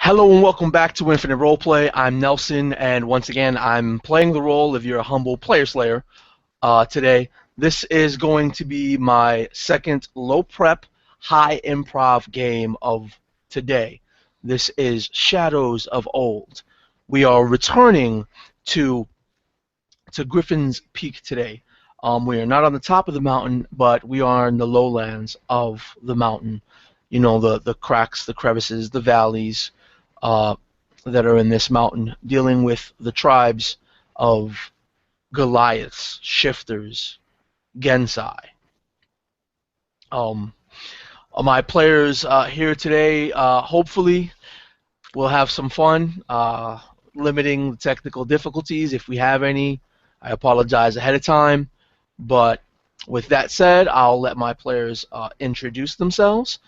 Hello and welcome back to Infinite Roleplay. I'm Nelson, and once again, I'm playing the role of your humble player slayer today. This is going to be my second low prep, high improv game of today. This is Shadows of Old. We are returning to Griffin's Peak today. We are not on the top of the mountain, but we are in the lowlands of the mountain. You know, the cracks, the crevices, the valleys uh, that are in this mountain, dealing with the tribes of Goliaths, Shifters, Gensai. Um, my players here today, hopefully, will have some fun, limiting the technical difficulties if we have any. I apologize ahead of time, but with that said, I'll let my players introduce themselves.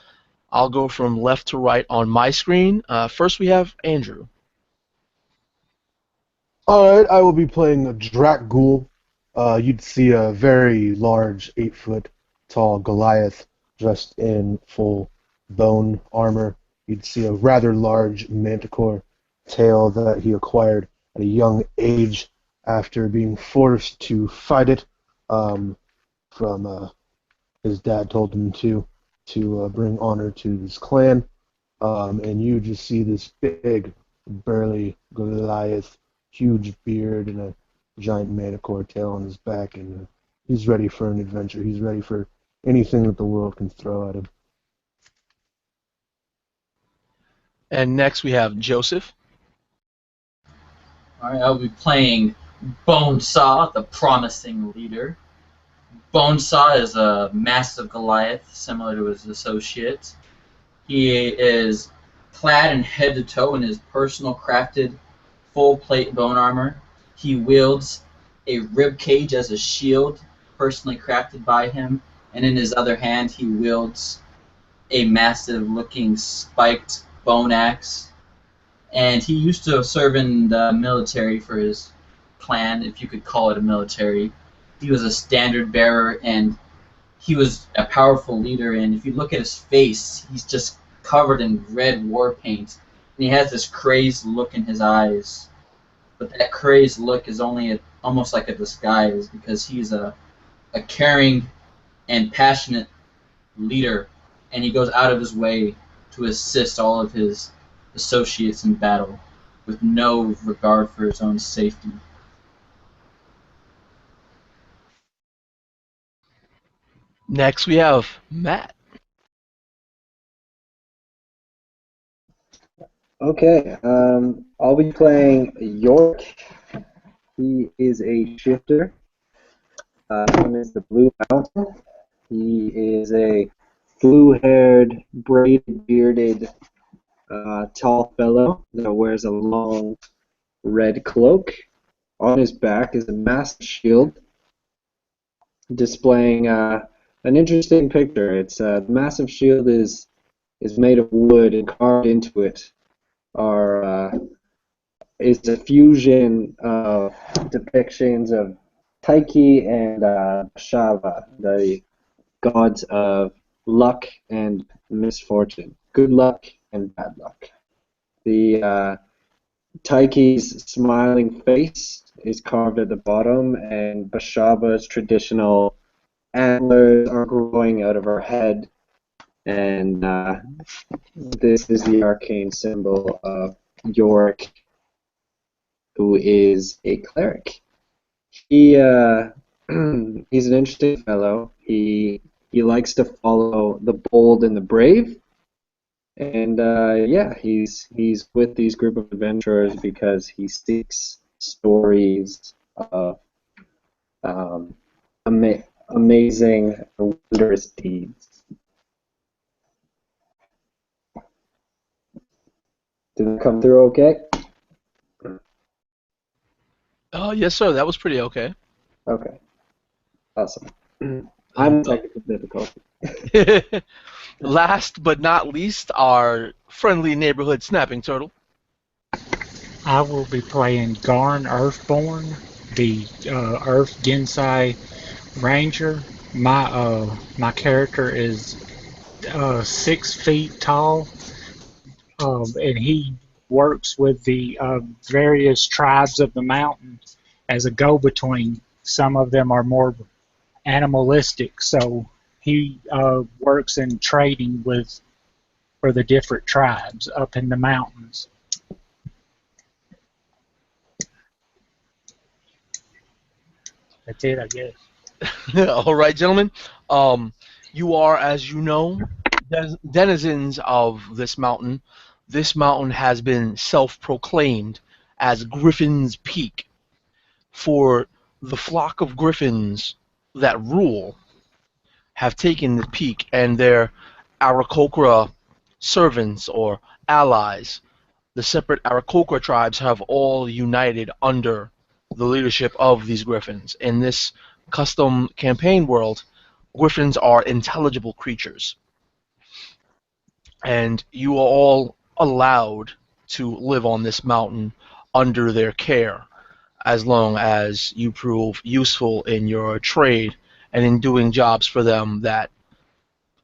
I'll go from left to right on my screen. First, we have Andrew. Alright, I will be playing a Drak Ghoul. You'd see a very large, 8-foot tall Goliath dressed in full bone armor. You'd see a rather large manticore tail that he acquired at a young age after being forced to fight it from his dad told him to bring honor to his clan. And you just see this big, burly Goliath, huge beard and a giant manticore tail on his back, and he's ready for an adventure. He's ready for anything that the world can throw at him. And next, we have Joseph. Alright, I'll be playing Bonesaw, the promising leader. Bonesaw is a massive Goliath, similar to his associate. He is clad in head to toe in his personal crafted full plate bone armor. He wields a rib cage as a shield, personally crafted by him, and in his other hand he wields a massive looking spiked bone axe. And he used to serve in the military for his clan, if you could call it a military. He was a standard bearer, and he was a powerful leader. And if you look at his face, he's just covered in red war paint. And he has this crazed look in his eyes. But that crazed look is only almost like a disguise, because he's a caring and passionate leader. And he goes out of his way to assist all of his associates in battle with no regard for his own safety. Next, we have Matt. Okay, I'll be playing York. He is a shifter. His name is the Blue Mountain. He is a blue-haired, braided, bearded, tall fellow that wears a long red cloak. On his back is a massive shield displaying an interesting picture. It's the massive shield is made of wood, and carved into it is a fusion of depictions of Taiki and Shava, the gods of luck and misfortune, good luck and bad luck. The Taiki's smiling face is carved at the bottom, and Bashava's traditional antlers are growing out of her head, and this is the arcane symbol of Yorick, who is a cleric. He he's an interesting fellow. He likes to follow the bold and the brave, and yeah, he's with these group of adventurers because he seeks stories of amazing and wondrous deeds. Did that come through okay? Yes, sir. That was pretty okay. Okay. Awesome. I'm technical difficulty. Last but not least, our friendly neighborhood snapping turtle. I will be playing Garn Earthborn, the Earth Gensai Ranger. My character is 6 feet tall, and he works with the various tribes of the mountain as a go-between. Some of them are more animalistic, so he works in trading with for the different tribes up in the mountains. That's it, I guess. All right, gentlemen. You are, as you know, denizens of this mountain. This mountain has been self-proclaimed as Griffin's Peak. For the flock of griffins that rule have taken the peak, and their Aarakocra servants or allies, the separate Aarakocra tribes, have all united under the leadership of these griffins. In this custom campaign world, griffins are intelligible creatures, and you are all allowed to live on this mountain under their care as long as you prove useful in your trade and in doing jobs for them that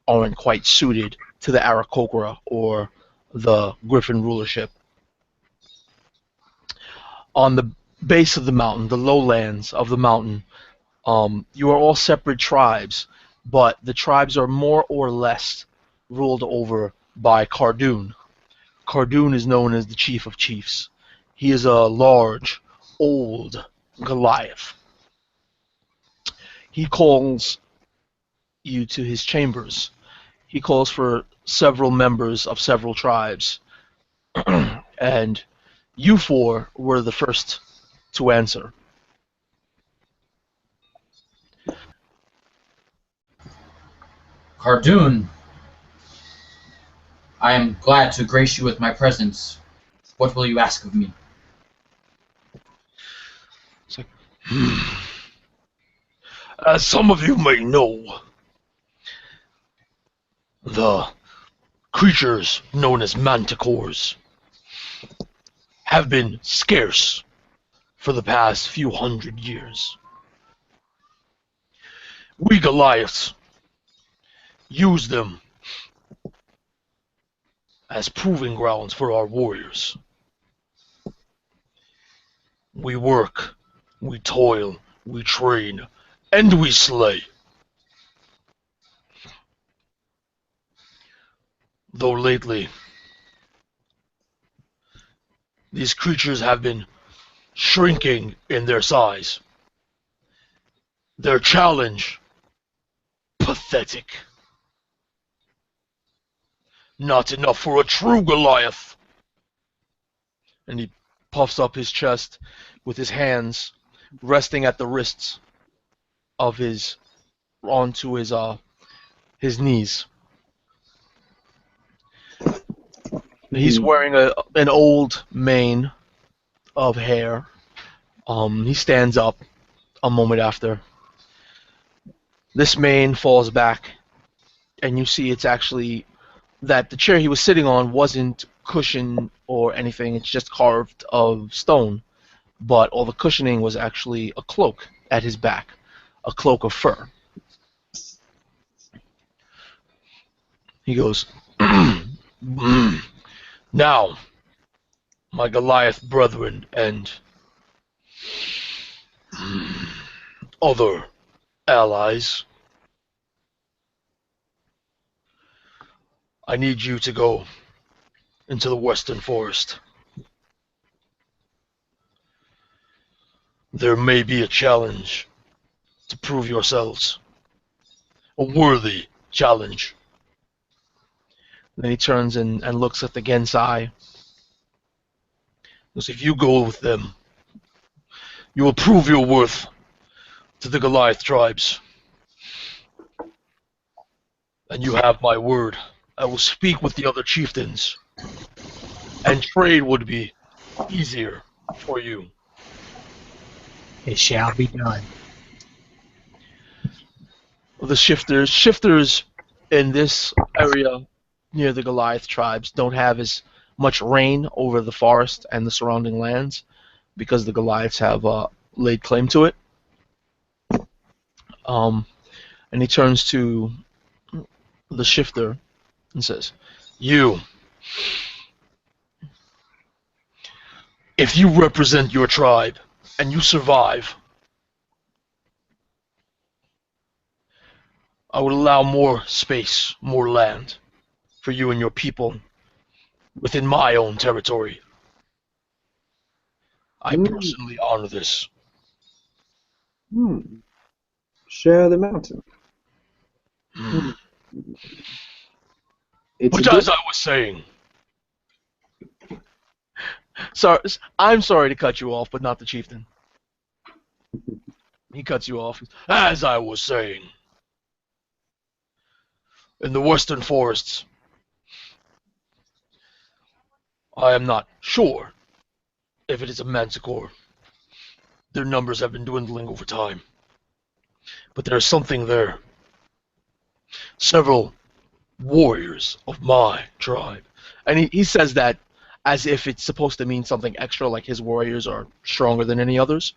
aren't quite suited to the Aarakocra or the Griffin rulership. On the base of the mountain, the lowlands of the mountain, you are all separate tribes, but the tribes are more or less ruled over by Cardoon. Cardoon is known as the Chief of Chiefs. He is a large, old Goliath. He calls you to his chambers. He calls for several members of several tribes, and you four were the first to answer. Cardoon, I am glad to grace you with my presence. What will you ask of me? It's like, as some of you may know, the creatures known as manticores have been scarce for the past few hundred years. We Goliaths use them as proving grounds for our warriors. We work, we toil, we train, and we slay. Though lately, these creatures have been shrinking in their size. Their challenge, pathetic. Not enough for a true Goliath. And he puffs up his chest with his hands resting at the wrists of onto his knees. He's wearing an old mane of hair. He stands up a moment after. This mane falls back, and you see it's actually that the chair he was sitting on wasn't cushioned or anything. It's just carved of stone, but all the cushioning was actually a cloak at his back, a cloak of fur. He goes, now, my Goliath brethren and other allies, I need you to go into the western forest. There may be a challenge to prove yourselves. A worthy challenge. Then he turns and looks at the Gensai. Because if you go with them, you will prove your worth to the Goliath tribes. And you have my word. I will speak with the other chieftains, and trade would be easier for you. It shall be done. The shifters in this area near the Goliath tribes don't have as much reign over the forest and the surrounding lands because the Goliaths have laid claim to it. And he turns to the shifter and says, "You If you represent your tribe and you survive, I would allow more space, more land for you and your people within my own territory. I Hmm. personally honor this. Hmm. Share the mountain. Hmm. Hmm. It's a But good. as I was saying, sorry, I'm sorry to cut you off, but not the chieftain. He cuts you off. As I was saying, in the western forests, I am not sure if it is a manticore. Their numbers have been dwindling over time. But there is something there. Several warriors of my tribe. And he says that as if it's supposed to mean something extra, like his warriors are stronger than any others.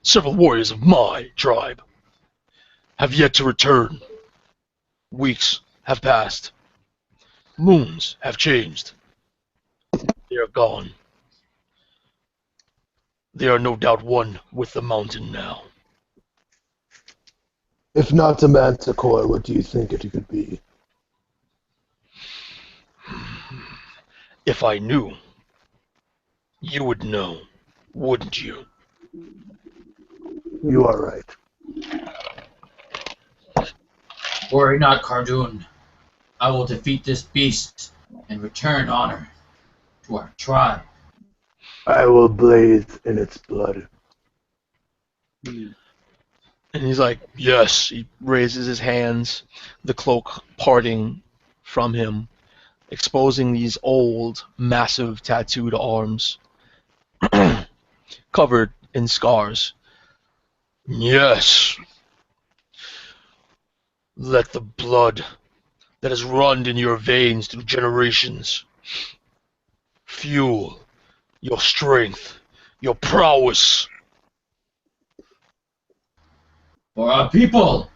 Several warriors of my tribe have yet to return. Weeks have passed. Moons have changed. They are gone. They are no doubt one with the mountain now. If not a manticore, what do you think it could be? If I knew, you would know, wouldn't you? You are right. Worry not, Cardoon. I will defeat this beast and return honor to our tribe. I will bathe in its blood. Hmm. And he's like, yes. He raises his hands, the cloak parting from him, exposing these old, massive tattooed arms, covered in scars. Yes. Let the blood that has run in your veins through generations fuel your strength, your prowess. For our people,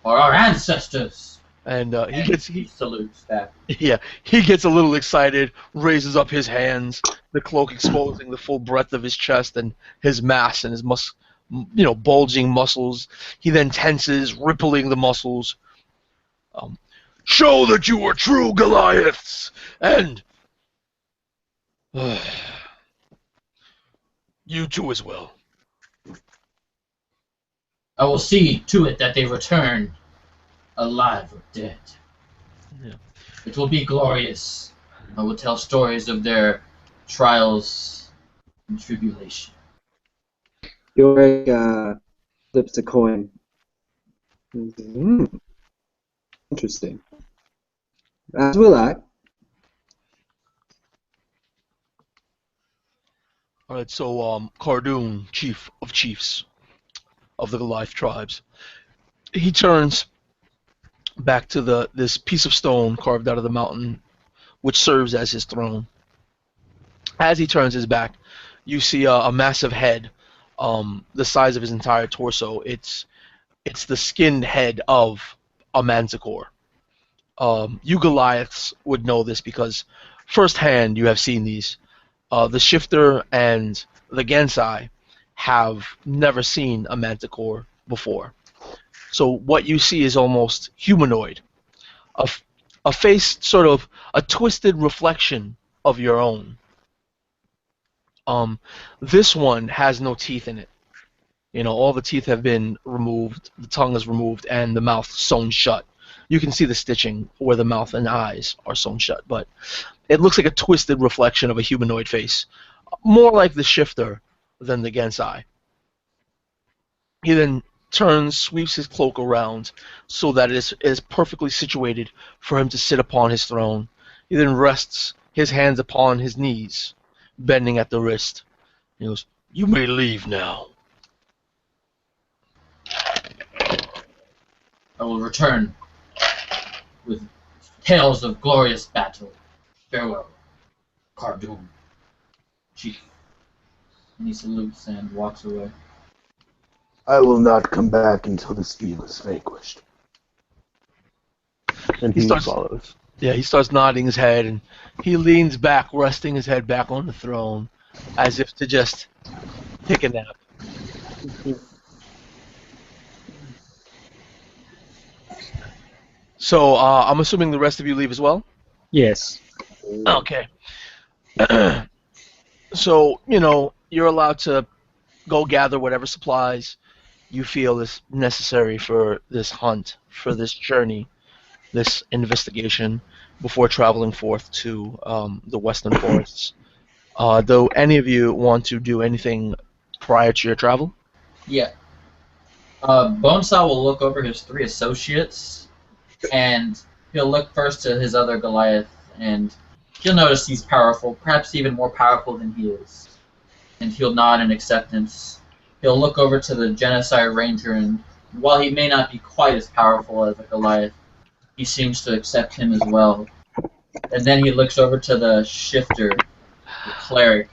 for our ancestors. And He salutes back. he gets a little excited, raises up his hands, the cloak exposing the full breadth of his chest and his mass and his bulging muscles. He then tenses, rippling the muscles. Um, Show that you are true Goliaths, and you too as well. I will see to it that they return, alive or dead. Yeah. It will be glorious. I will tell stories of their trials and tribulation. Yorick flips a coin. Hmm. Interesting. As will I. All right, so Cardoon, chief of chiefs of the Goliath tribes, he turns back to this piece of stone carved out of the mountain, which serves as his throne. As he turns his back, you see a massive head, the size of his entire torso. It's the skinned head of a manticore. You Goliaths would know this because firsthand you have seen these. The Shifter and the Gensai have never seen a manticore before. So what you see is almost humanoid, a, a face sort of a twisted reflection of your own. Um, this one has no teeth in it. You know, all the teeth have been removed, the tongue is removed, and the mouth sewn shut. You can see the stitching where the mouth and eyes are sewn shut, but it looks like a twisted reflection of a humanoid face, more like the Shifter than the Gensai. He then turns, sweeps his cloak around so that it is perfectly situated for him to sit upon his throne. He then rests his hands upon his knees, bending at the wrist. He goes, "You may leave now." I will return with tales of glorious battle. Farewell, Cardoon, chief. And he salutes and walks away. I will not come back until this evil is vanquished. And He he starts follows. Yeah, he starts nodding his head, and he leans back, resting his head back on the throne, as if to just take a nap. So I'm assuming the rest of you leave as well. Yes. Okay. So you're allowed to go gather whatever supplies you feel is necessary for this hunt, for this journey, this investigation, before traveling forth to the western forests. Though any of you want to do anything prior to your travel? Yeah. Bonesaw will look over his three associates, and he'll look first to his other Goliath, and he'll notice he's powerful, perhaps even more powerful than he is. And he'll nod in acceptance. He'll look over to the Genocide Ranger, and while he may not be quite as powerful as a Goliath, he seems to accept him as well. And then he looks over to the Shifter, the Cleric,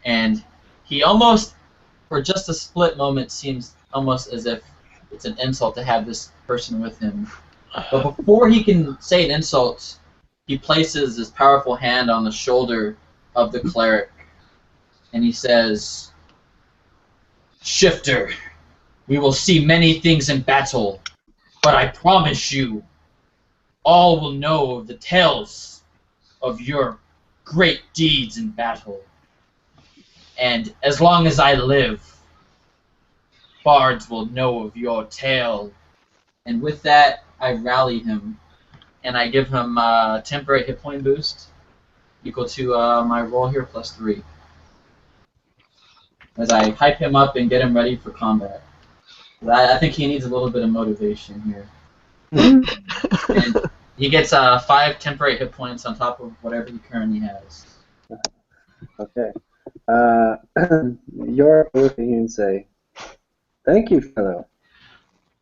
and he almost, for just a split moment, seems almost as if it's an insult to have this person with him. But before he can say an insult, he places his powerful hand on the shoulder of the Cleric, and he says, "Shifter, we will see many things in battle, but I promise you, all will know of the tales of your great deeds in battle. And as long as I live, bards will know of your tale." And with that, I rally him, and I give him a temporary hit point boost, equal to my roll here, +3. As I hype him up and get him ready for combat. I think he needs a little bit of motivation here. And he gets 5 temporary hit points on top of whatever he currently has. Okay. You're looking and say, "Thank you, fellow.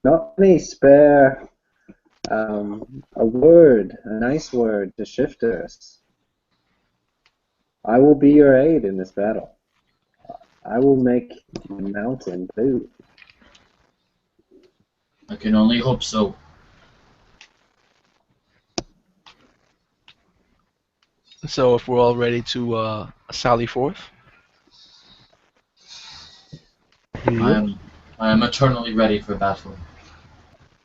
Not any spare a word, a nice word to shift us. I will be your aid in this battle. I will make the mountain move." I can only hope so. So if we're all ready to sally forth. I am eternally ready for battle.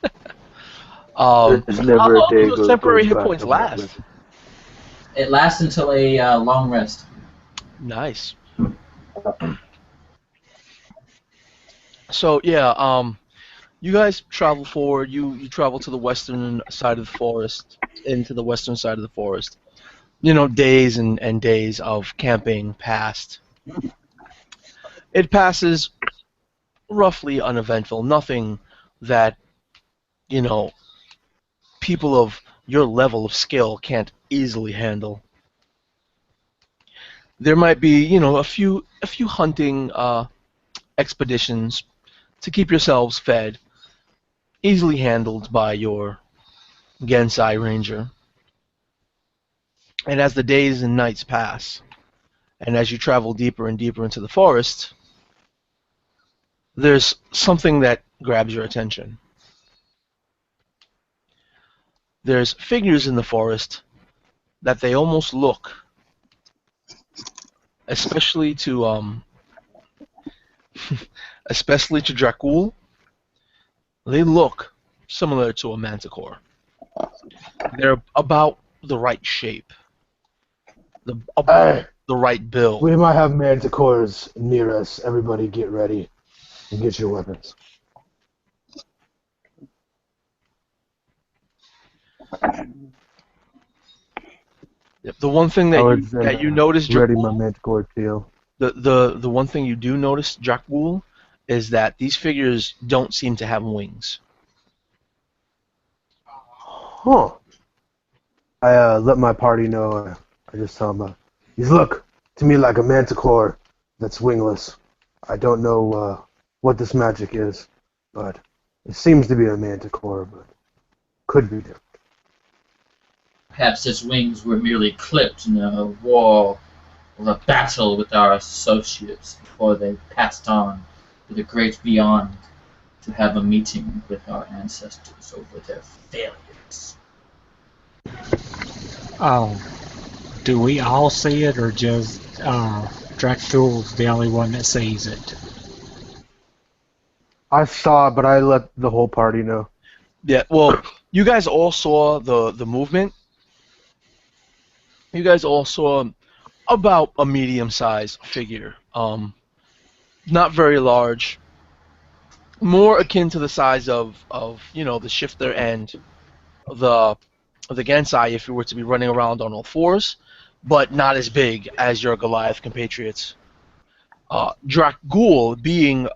There's How never a long day do those goes temporary hit by points I'm not last? ready. It lasts until a long rest. Nice. So yeah, you guys travel forward. You travel to the western side of the forest, into the western side of the forest. Days and days of camping passed. It passes roughly uneventful. Nothing that you know people of your level of skill can't easily handle. There might be a few hunting expeditions to keep yourselves fed, easily handled by your Gensai Ranger. And as the days and nights pass, and as you travel deeper and deeper into the forest, there's something that grabs your attention. There's figures in the forest that they almost look, especially to especially to Dracul, they look similar to a manticore. They're about the right shape, about Hey, the right build. we might have manticores near us. Everybody get ready and get your weapons. The one thing that you Cowards, then that you notice, ready my Dracul, manticore tail. the one thing you do notice, Dracul, is that these figures don't seem to have wings. Huh. I let my party know. I just tell them, these look to me like a manticore that's wingless. I don't know what this magic is, but it seems to be a manticore, but could be different. Perhaps its wings were merely clipped in a war or a battle with our associates before they passed on to the great beyond to have a meeting with our ancestors over their failures. Oh, do we all see it, or just Dracula's the only one that sees it? I saw it, but I let the whole party know. Yeah, well, you guys all saw the movement. You guys all saw about a medium-sized figure. Not very large, more akin to the size of the shifter and the Gensai if you were to be running around on all fours, but not as big as your Goliath compatriots. Dracgul being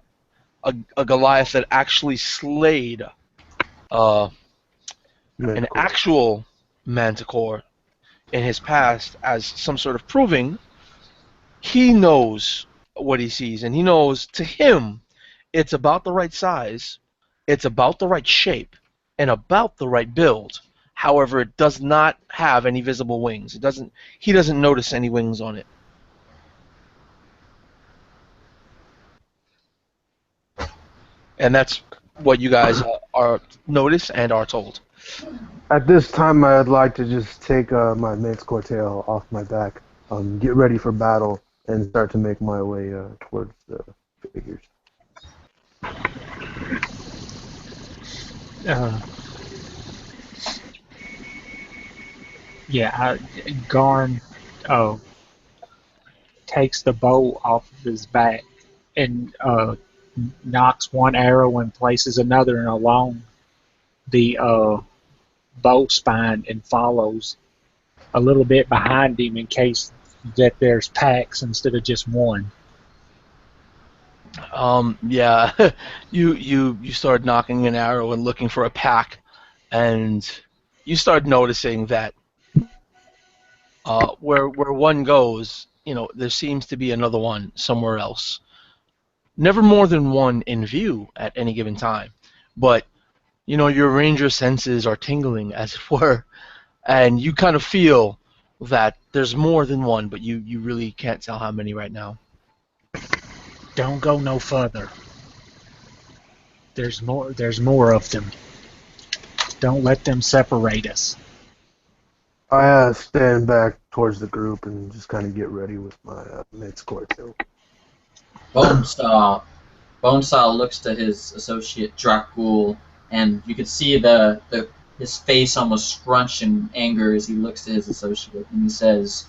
a Goliath that actually slayed uh, an Manticore. actual Manticore in his past as some sort of proving, he knows what he sees, and he knows to him it's about the right size, it's about the right shape, and about the right build. However, it does not have any visible wings. It doesn't. He doesn't notice any wings on it. And that's what you guys are notice and are told. At this time, I'd like to just take my Manticore tail off my back, get ready for battle, and start to make my way towards the figures. Uh, yeah, Garn takes the bow off of his back and knocks one arrow and places another along the bow spine and follows a little bit behind him in case that there's packs instead of just one. Yeah, you start knocking an arrow and looking for a pack, and you start noticing that where one goes, there seems to be another one somewhere else. Never more than one in view at any given time, but your ranger senses are tingling, as it were, and you kind of feel that there's more than one, but you really can't tell how many right now. Don't go no further. There's more. There's more of them. Don't let them separate us. I stand back towards the group and just kind of get ready with my Manticore tail. Bonesaw looks to his associate Dracul, and you can see his face almost scrunch in anger as he looks to his associate, and he says,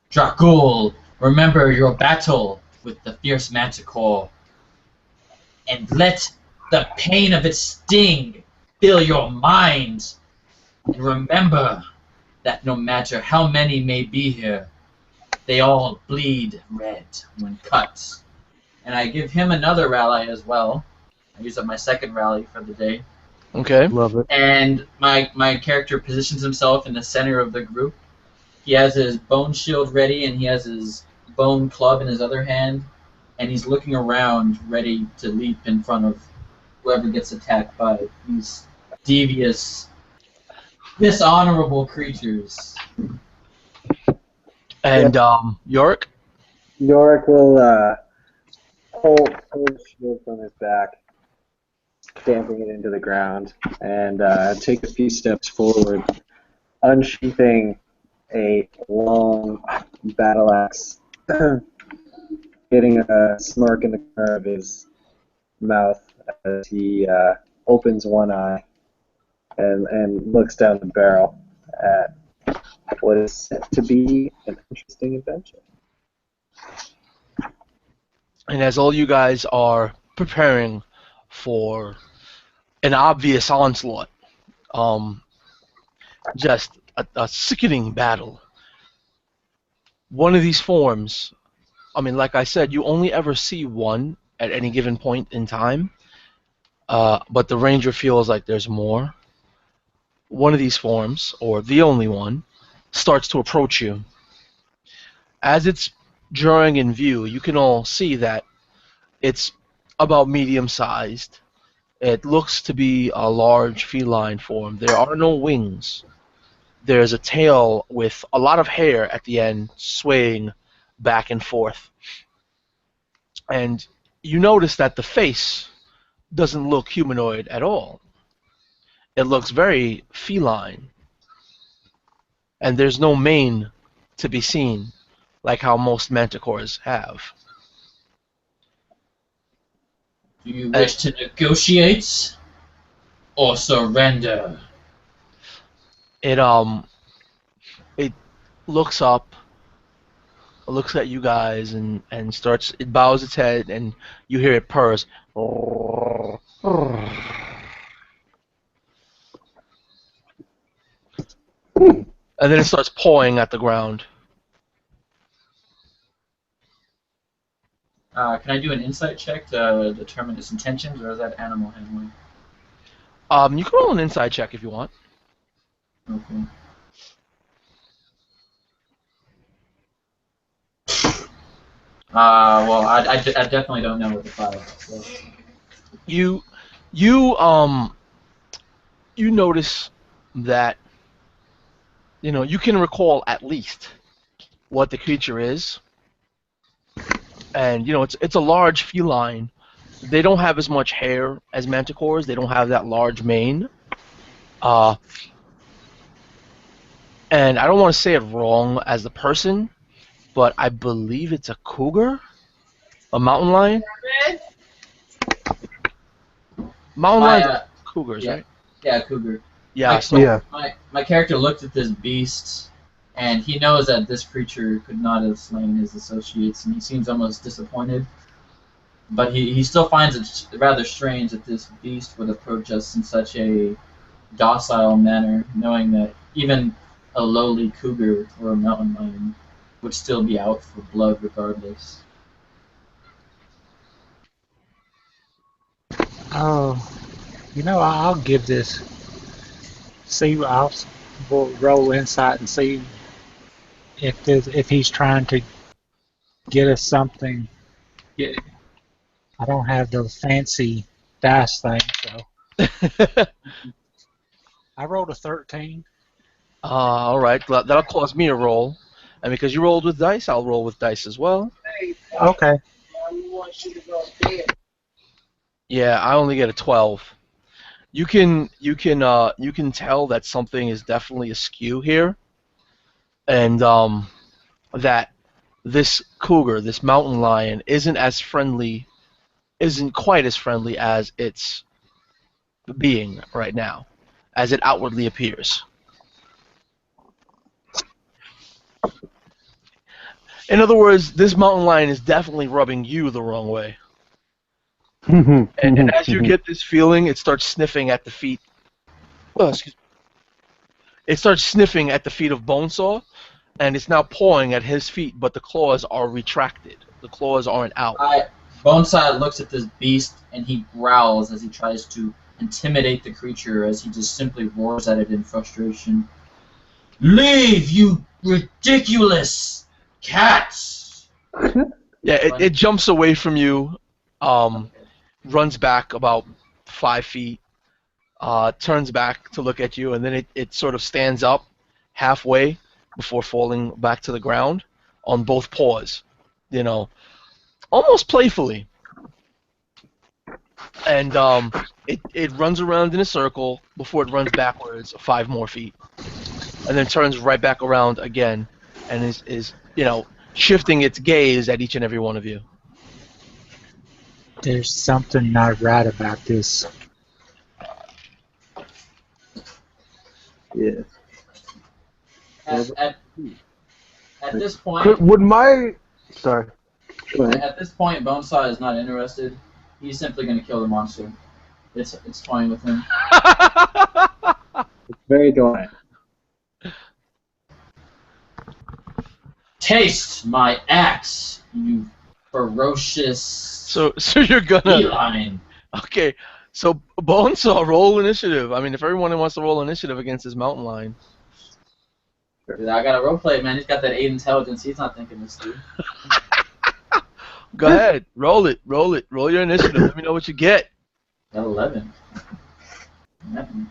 "Dracul, remember your battle with the fierce Manticore, and let the pain of its sting fill your mind. And remember that no matter how many may be here, they all bleed red when cut." And I give him another rally as well. I use up my second rally for the day. Okay. Love it. And my character positions himself in the center of the group. He has his bone shield ready, and he has his bone club in his other hand, and he's looking around, ready to leap in front of whoever gets attacked by these devious, dishonorable creatures. And Yorick? Yorick will pull the shield from his back, stamping it into the ground, and take a few steps forward, unsheathing a long battle axe, getting a smirk in the corner of his mouth as he opens one eye and looks down the barrel at what is set to be an interesting adventure. And as all you guys are preparing for an obvious onslaught, just a sickening battle, one of these forms, like I said, you only ever see one at any given point in time, but the ranger feels like there's more. One of these forms, or the only one, starts to approach you. As it's drawing in view, you can all see that it's about medium-sized. It looks to be a large feline form. There are no wings. There's a tail with a lot of hair at the end swaying back and forth. And you notice that the face doesn't look humanoid at all. It looks very feline. and there's no mane to be seen, like how most manticores have. Do you wish to negotiate or surrender? It it looks up, looks at you guys, and starts. It bows its head, and you hear it purrs. And then it starts pawing at the ground. Can I do an insight check to determine its intentions, or is that animal handling? You can roll an inside check if you want. Okay. Well, I definitely don't know what the file is. So. You you notice that you can recall at least what the creature is, and it's a large feline. They don't have as much hair as manticores. They don't have that large mane. Uh, and I don't want to say it wrong as the person, but I believe it's a cougar, a mountain lion. Mountain lions are cougars, yeah, right? Yeah, cougar. Yeah. Yeah. My character looked at this beast, and he knows that this creature could not have slain his associates, and he seems almost disappointed. But he still finds it rather strange that this beast would approach us in such a docile manner, knowing that even a lowly cougar or a mountain lion would still be out for blood regardless. Oh, I'll give this. See, we'll roll insight and see if he's trying to get us something. Yeah, I don't have those fancy dice things, so I rolled a 13. All right. That'll cause me a roll, and because you rolled with dice, I'll roll with dice as well. Okay. Yeah, I only get a 12. You can tell that something is definitely askew here, and that this cougar, this mountain lion, isn't quite as friendly as it's being right now, as it outwardly appears. In other words, this mountain lion is definitely rubbing you the wrong way. And as you get this feeling, it starts sniffing at the feet. Oh, excuse me. It starts sniffing at the feet of Bonesaw, and it's now pawing at his feet, but the claws are retracted. The claws aren't out. Boneside looks at this beast and he growls as he tries to intimidate the creature as he just simply roars at it in frustration. Leave, you ridiculous cats! Yeah, it jumps away from you, runs back about 5 feet, turns back to look at you, and then it sort of stands up halfway before falling back to the ground on both paws, almost playfully. And it runs around in a circle before it runs backwards 5 more feet, and then turns right back around again, and is shifting its gaze at each and every one of you. There's something not right about this. Yes. At this point, Sorry. Go ahead. at this point, Bonesaw is not interested. He's simply going to kill the monster. It's toying with him. It's very dry. Taste my axe, you ferocious So you're gonna. feline. Okay, so Bonesaw, roll initiative. I mean, if everyone wants to roll initiative against this mountain lion. I got a roleplay, man. He's got that 8 intelligence. He's not thinking this through. Go ahead, roll it. Roll your initiative. Let me know what you get. Got 11. Nothing.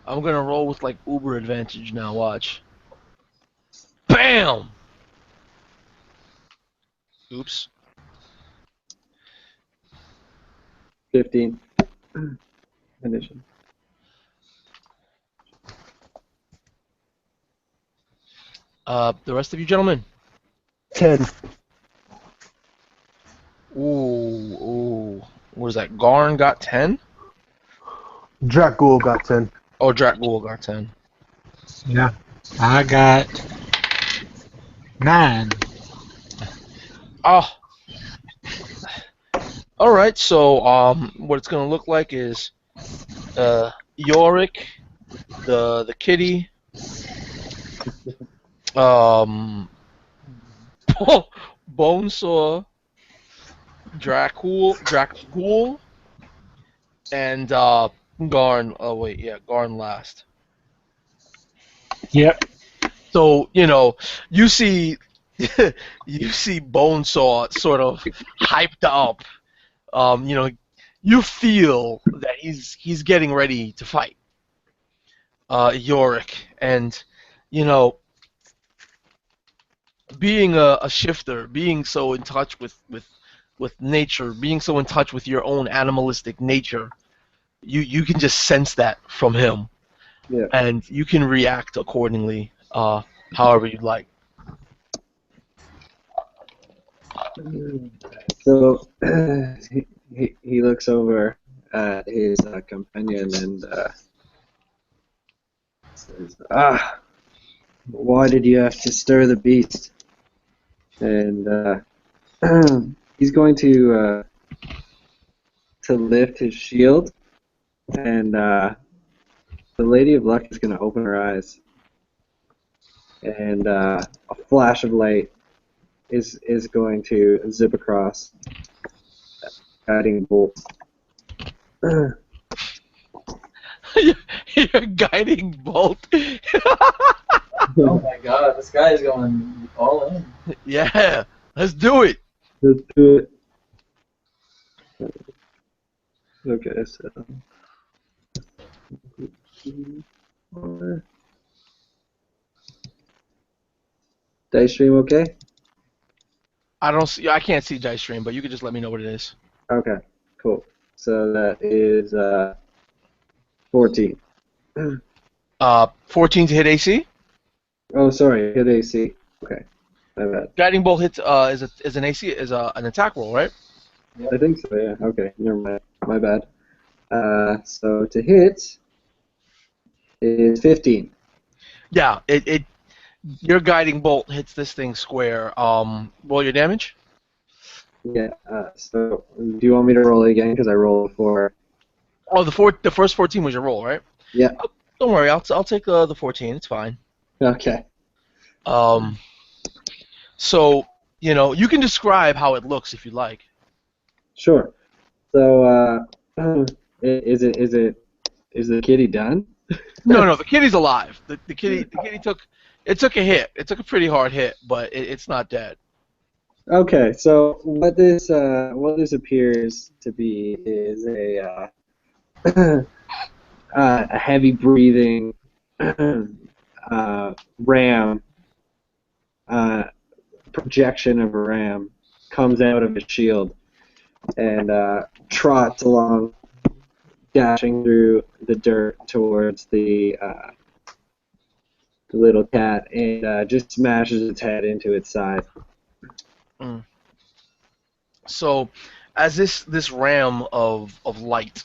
I'm gonna roll with like uber advantage now. Watch. Bam! Oops. 15. Initiative. The rest of you gentlemen. 10. Ooh. What is that? Garn got 10? Dracul got 10. Oh, Dracul got 10. Yeah. I got 9. Oh. All right. So, what it's gonna look like is, Yorick, the kitty, um, Bonesaw, Dracul, and Garn. Oh wait, yeah, Garn last. Yep. So you see, you see Bonesaw sort of hyped up. You feel that he's getting ready to fight Yorick, and you know, being a shifter, being so in touch with nature, being so in touch with your own animalistic nature, you can just sense that from him, Yeah. and you can react accordingly, however you'd like. So he looks over at his companion and says, "Ah, why did you have to stir the beast?" And he's going to lift his shield, and the Lady of Luck is going to open her eyes, and a flash of light is going to zip across, guiding bolt. Your guiding bolt. Oh my god, this guy is going all in. Yeah, let's do it. Let's do it. Okay, so dice stream, okay? I can't see Dice Stream, but you can just let me know what it is. Okay, cool. So that is 14. 14 to hit AC. Oh, sorry, hit AC. Okay, my bad. Guiding bolt hits is an AC is an attack roll, right? I think so, yeah. Okay, never mind. My bad. So to hit is 15. Yeah, it your guiding bolt hits this thing square. Roll your damage. Yeah, so do you want me to roll it again? Because I rolled before. Oh, the first 14 was your roll, right? Yeah. Oh, don't worry, I'll take the 14. It's fine. Okay. Um, so you can describe how it looks if you'd like. Sure. So, is the kitty done? No, the kitty's alive. The kitty took a hit. It took a pretty hard hit, but it's not dead. Okay, so what this appears to be is a heavy breathing ram, projection of a ram comes out of his shield and trots along, dashing through the dirt towards the little cat and just smashes its head into its side. Mm. So, as this ram of light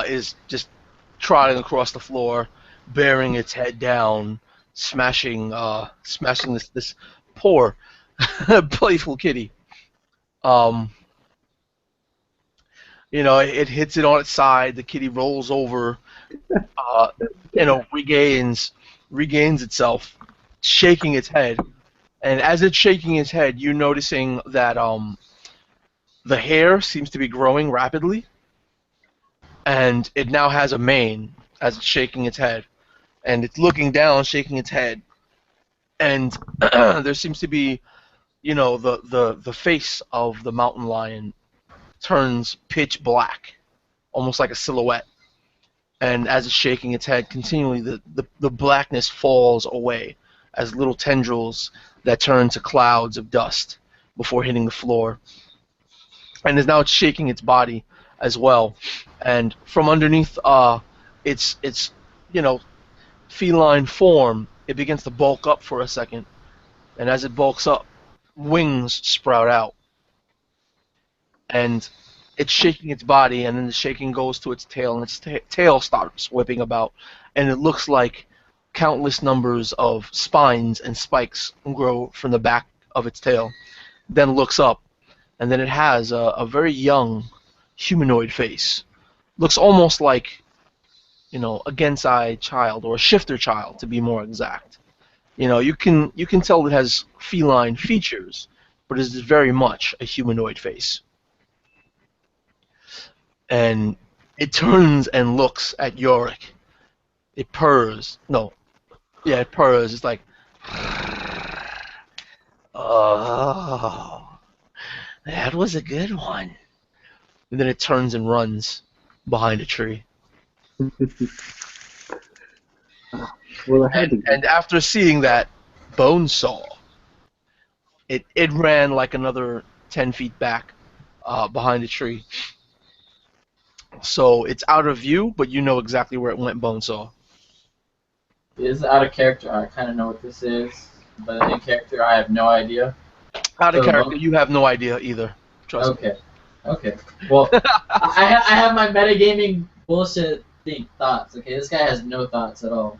is just trotting across the floor, bearing its head down, smashing this poor playful kitty. Um, it hits it on its side. The kitty rolls over, uh, regains itself, shaking its head. And as it's shaking its head, you're noticing that the hair seems to be growing rapidly, and it now has a mane as it's shaking its head, and it's looking down, shaking its head, and there seems to be, the face of the mountain lion turns pitch black, almost like a silhouette. And as it's shaking its head continually, the blackness falls away as little tendrils that turn to clouds of dust before hitting the floor. And is now shaking its body as well. And from underneath its feline form, it begins to bulk up for a second, and as it bulks up, wings sprout out, and it's shaking its body, and then the shaking goes to its tail, and its tail starts whipping about, and it looks like countless numbers of spines and spikes grow from the back of its tail. Then looks up, and then it has a very young humanoid face. Looks almost like, a Gensai child or a shifter child, to be more exact. You can tell it has feline features, but it is very much a humanoid face. And it turns and looks at Yorick. It purrs. No, yeah, it purrs. It's like, oh, that was a good one. And then it turns and runs behind a tree. Well, I had to. And after seeing that Bonesaw, it ran like another 10 feet back behind a tree. So it's out of view, but you know exactly where it went, Bonesaw. This is out of character. I kind of know what this is, but in character, I have no idea. Out of So character, you have no idea either. Trust me. Okay. Well, I have my metagaming bullshit thoughts. Okay, this guy has no thoughts at all.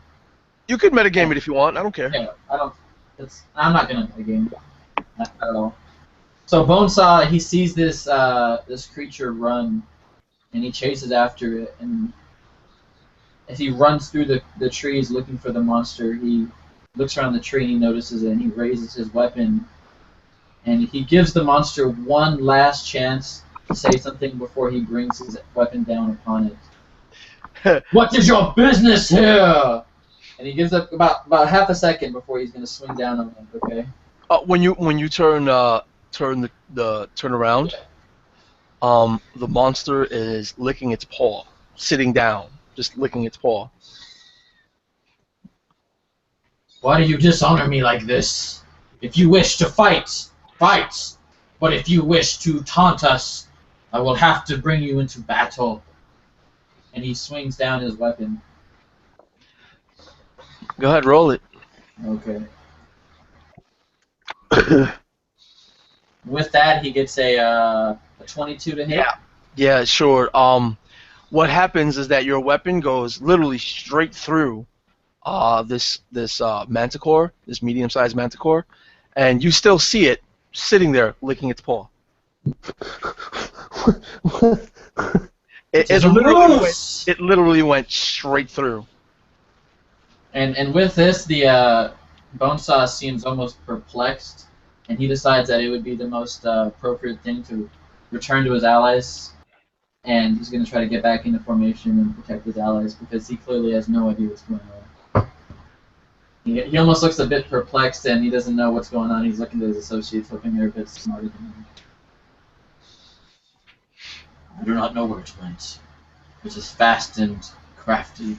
You could metagame it if you want. I don't care. Yeah, I don't. I'm not gonna metagame at all. So Bonesaw, he sees this this creature run, and he chases after it. And as he runs through the trees looking for the monster, he looks around the tree and he notices it, and he raises his weapon, and he gives the monster one last chance to say something before he brings his weapon down upon it. What is your business here? And he gives up about half a second before he's gonna swing down on him. Okay. When you turn around, the monster is licking its paw, sitting down, just licking its paw. Why do you dishonor me like this? If you wish to fight, fight. But if you wish to taunt us, I will have to bring you into battle. And he swings down his weapon. Go ahead, roll it. Okay. With that, he gets a 22 to hit. Yeah, sure. What happens is that your weapon goes literally straight through this manticore, this medium-sized manticore, and you still see it sitting there licking its paw. It literally went straight through. And with this, the Bonesaw seems almost perplexed, and he decides that it would be the most appropriate thing to return to his allies, and he's going to try to get back into formation and protect his allies, because he clearly has no idea what's going on. He almost looks a bit perplexed, and he doesn't know what's going on. He's looking at his associates, hoping they're a bit smarter than him. I do not know where it went. It is fast and crafty,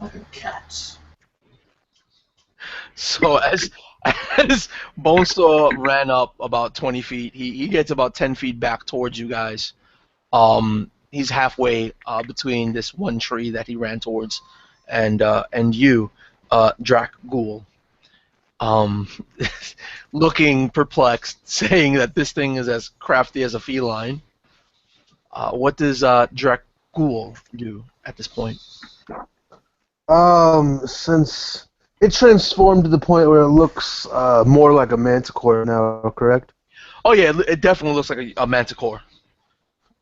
like a cat. So as Bonesaw ran up about 20 feet, he gets about 10 feet back towards you guys. He's halfway between this one tree that he ran towards and you, Drac Ghoul. Looking perplexed, saying that this thing is as crafty as a feline. What does Drac Ghoul do at this point? Since it transformed to the point where it looks more like a manticore now, correct? Oh yeah, it definitely looks like a manticore.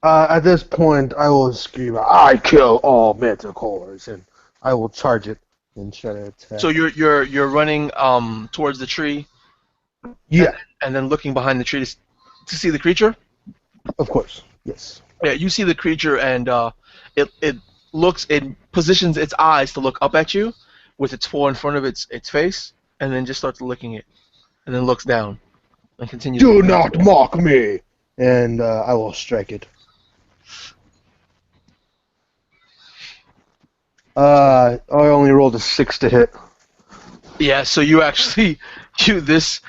At this point, I will scream, "I kill all manticores," and I will charge it and try to attack. So you're running towards the tree. Yeah. And then looking behind the tree to see the creature. Of course. Yes. Yeah, you see the creature, and it positions its eyes to look up at you, with its paw in front of its face, and then just starts licking it, and then looks down, and continues. Do not mock me, and I will strike it. I only rolled a 6 to hit. Yeah, so you actually, this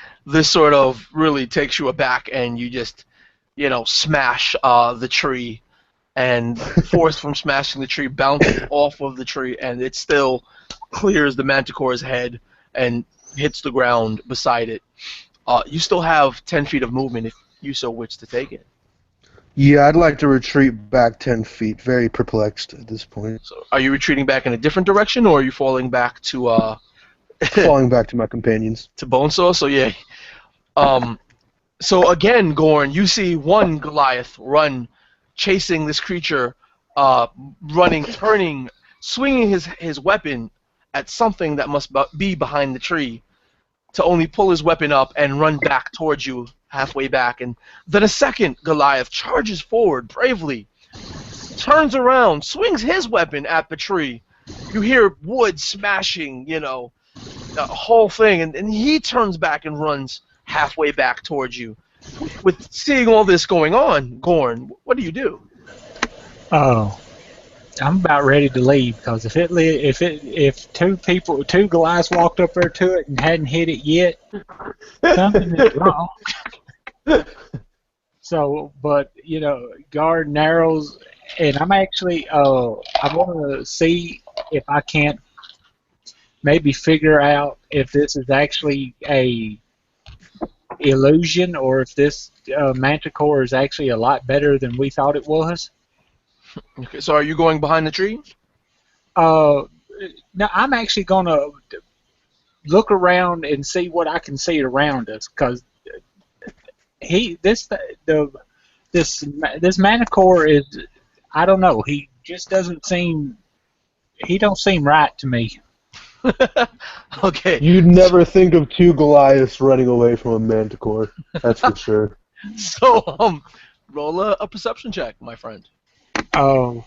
sort of really takes you aback, and you just, smash the tree, and force from smashing the tree bounces off of the tree, and it still clears the manticore's head, and hits the ground beside it. You still have 10 feet of movement if you so wish to take it. Yeah, I'd like to retreat back 10 feet, very perplexed at this point. So, are you retreating back in a different direction, or are you falling back to Falling back to my companions. to Bonesaw? So yeah. So again, Gorn, you see one Goliath run, chasing this creature, running, turning, swinging his weapon at something that must be behind the tree, to only pull his weapon up and run back towards you halfway back. And then a second Goliath charges forward bravely, turns around, swings his weapon at the tree. You hear wood smashing, the whole thing, and he turns back and runs halfway back towards you. With seeing all this going on, Gorn, what do you do? Oh, I'm about ready to leave because if two Goliaths walked up there to it and hadn't hit it yet, something is wrong. So, but guard narrows, and I'm actually I want to see if I can't maybe figure out if this is actually a illusion or if this manticore is actually a lot better than we thought it was. Okay, so are you going behind the tree? No, I'm actually gonna look around and see what I can see around us, because this manticore is, I don't know, he just doesn't seem right to me. Okay. You'd never think of two Goliaths running away from a manticore, that's for sure. So, roll a perception check, my friend. Oh,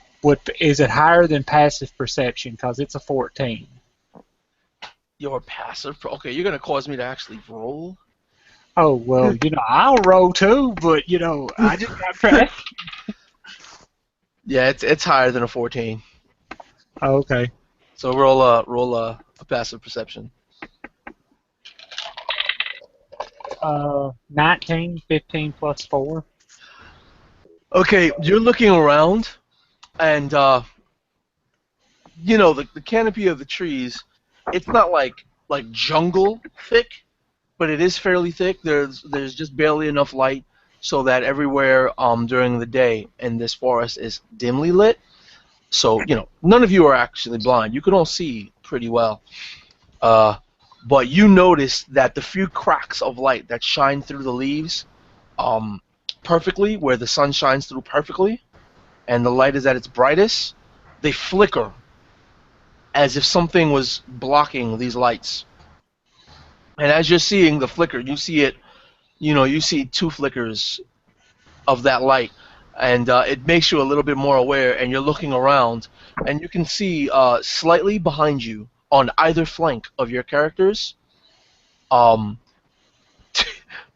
is it higher than passive perception? Because it's a 14. Your passive. Okay, you're gonna cause me to actually roll. Oh well, I'll roll too, but I just got pressed. Yeah, it's higher than a 14. Oh, okay. So roll a passive perception. 19, 15 plus 4. Okay, you're looking around, and the canopy of the trees, it's not like jungle thick, but it is fairly thick. There's just barely enough light so that everywhere during the day in this forest is dimly lit. So none of you are actually blind. You can all see pretty well. But you notice that the few cracks of light that shine through the leaves perfectly, where the sun shines through perfectly, and the light is at its brightest, they flicker as if something was blocking these lights. And as you're seeing the flicker, you see it, you see 2 flickers of that light, and it makes you a little bit more aware, and you're looking around, and you can see slightly behind you, on either flank of your characters,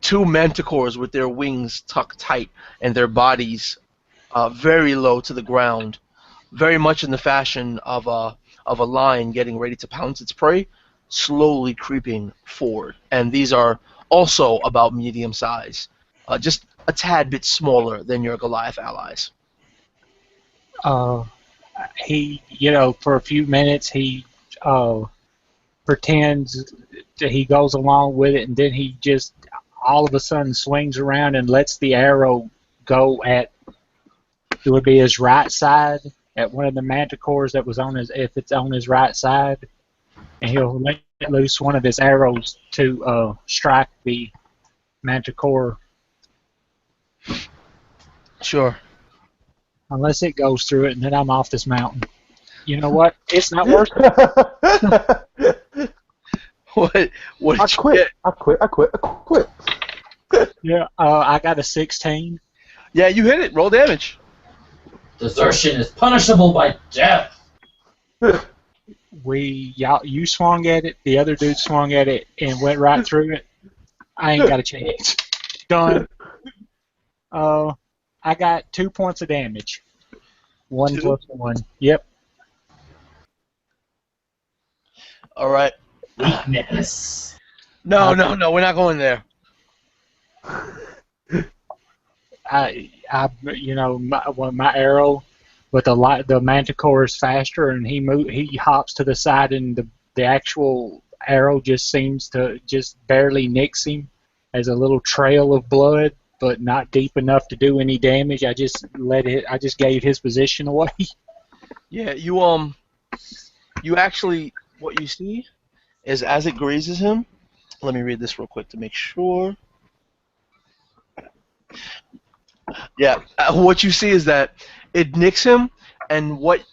2 manticores with their wings tucked tight and their bodies very low to the ground, very much in the fashion of a lion getting ready to pounce its prey, slowly creeping forward. And these are also about medium size, just a tad bit smaller than your Goliath allies. He, for a few minutes, he pretends that he goes along with it, and then he just all of a sudden swings around and lets the arrow go at, it would be his right side, at one of the manticores that was on if it's on his right side, and he'll let loose one of his arrows to strike the manticore. Sure. Unless it goes through it, and then I'm off this mountain. You know what? It's not worth it. What did you get? I quit. Yeah, I got a 16. Yeah, you hit it. Roll damage. Desertion is punishable by death. You swung at it, the other dude swung at it, and went right through it. I ain't got a chance. Done. I got 2 points of damage. 1 2? plus 1. Yep. All right. Weakness. No, we're not going there. My arrow, but the manticore is faster, and he hops to the side, and the actual arrow just seems to just barely nicks him as a little trail of blood, but not deep enough to do any damage. I just gave his position away. Yeah, you actually, what you see is as it grazes him. Let me read this real quick to make sure. Yeah, what you see is that it nicks him, and what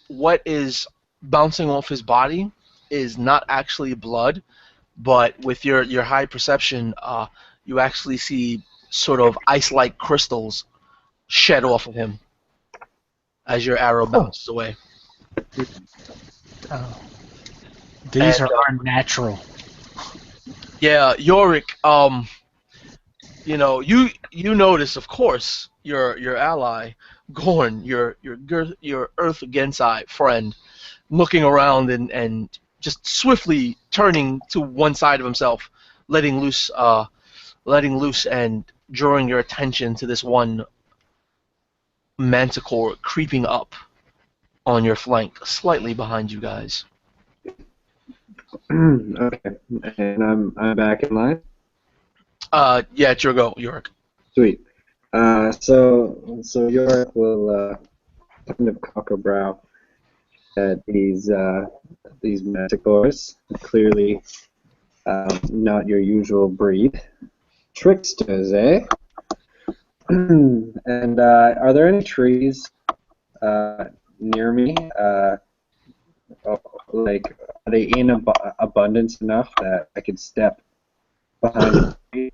is bouncing off his body is not actually blood, but with your high perception, you actually see sort of ice-like crystals shed off of him as your arrow bounces away. Oh. These And, are unnatural. Yeah, Yorick. You notice, of course, your ally, Gorn, your Earth Gensai friend, looking around and just swiftly turning to one side of himself, letting loose and drawing your attention to this one manticore creeping up on your flank, slightly behind you guys. Okay, and I'm back in line. Yeah, it's your go, Yorick. Sweet. So Yorick will kind of cock a brow at these manticores. Clearly, not your usual breed. Tricksters, eh? And are there any trees near me? Like, are they in abundance enough that I could step behind the tree?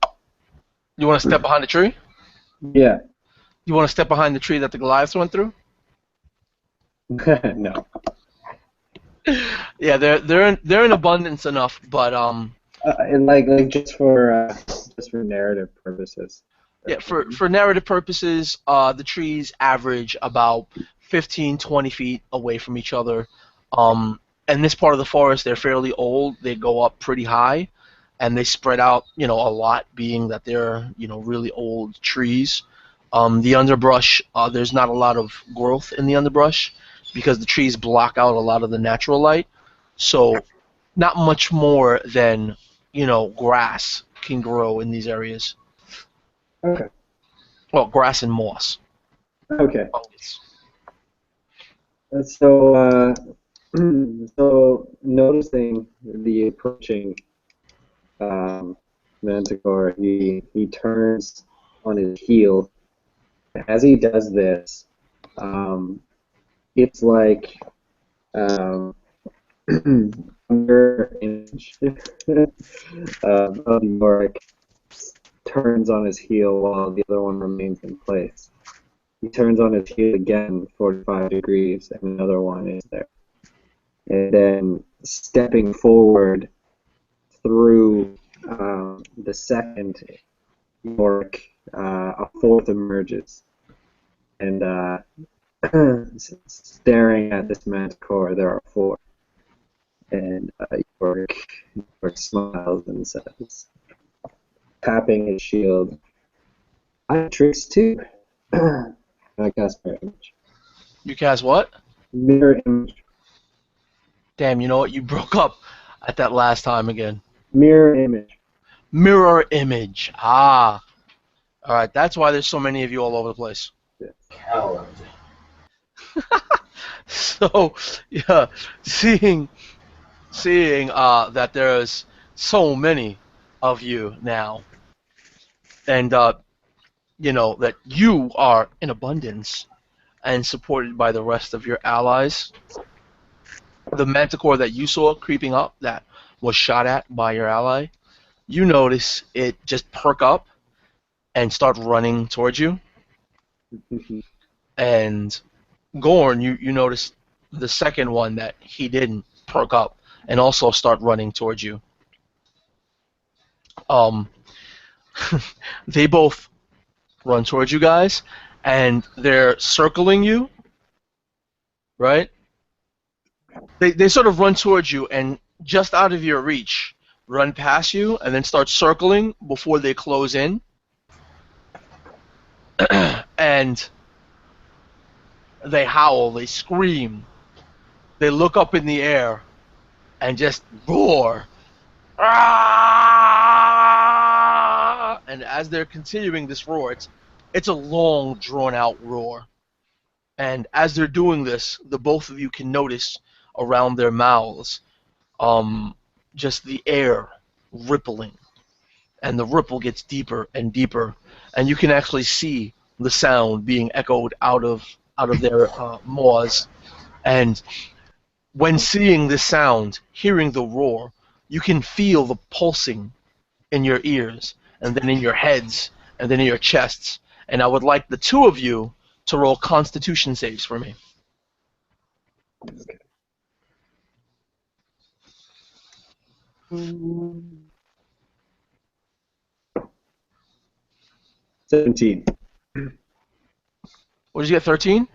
You want to step behind the tree? Yeah. You want to step behind the tree that the Goliaths went through? No. Yeah, they're in abundance enough, but And like just for narrative purposes. yeah, for narrative purposes, the trees average about 15, 20 feet away from each other. And this part of the forest, they're fairly old. They go up pretty high, and they spread out, a lot, being that they're, really old trees. The underbrush, there's not a lot of growth in the underbrush because the trees block out a lot of the natural light. So not much more than, grass can grow in these areas. Okay. Well, grass and moss. Okay. Fungus. So so noticing the approaching manticore, he turns on his heel. As he does this, it's like mirror image of Yorick turns on his heel while the other one remains in place. He turns on his heel again, 45 degrees, and another one is there. And then stepping forward through the second Yorick, a fourth emerges. And staring at this manticore, there are four. And Yorick smiles and says, tapping his shield, I have tricks too. I cast mirror image. You cast what? Mirror image. Damn, you know what? You broke up at that last time again. Mirror image. Mirror image. Ah. All right, that's why there's so many of you all over the place. Coward. So, yeah, seeing that there's so many of you now, and that you are in abundance and supported by the rest of your allies. The manticore that you saw creeping up, that was shot at by your ally, you notice it just perk up and start running towards you. And Gorn, you notice the second one that he didn't perk up and also start running towards you. They both run towards you guys, and they're circling you, right? They sort of run towards you, and just out of your reach, run past you, and then start circling before they close in. And they howl, they scream, they look up in the air, and just roar "Ah!" And as they're continuing this roar, it's a long, drawn-out roar. And as they're doing this, the both of you can notice around their mouths, um, just the air rippling, and the ripple gets deeper and deeper, and you can actually see the sound being echoed out of their maws. And when seeing this sound, hearing the roar, you can feel the pulsing in your ears, and then in your heads, and then in your chests. And I would like the two of you to roll Constitution saves for me. Okay. 17. What did you get? 13?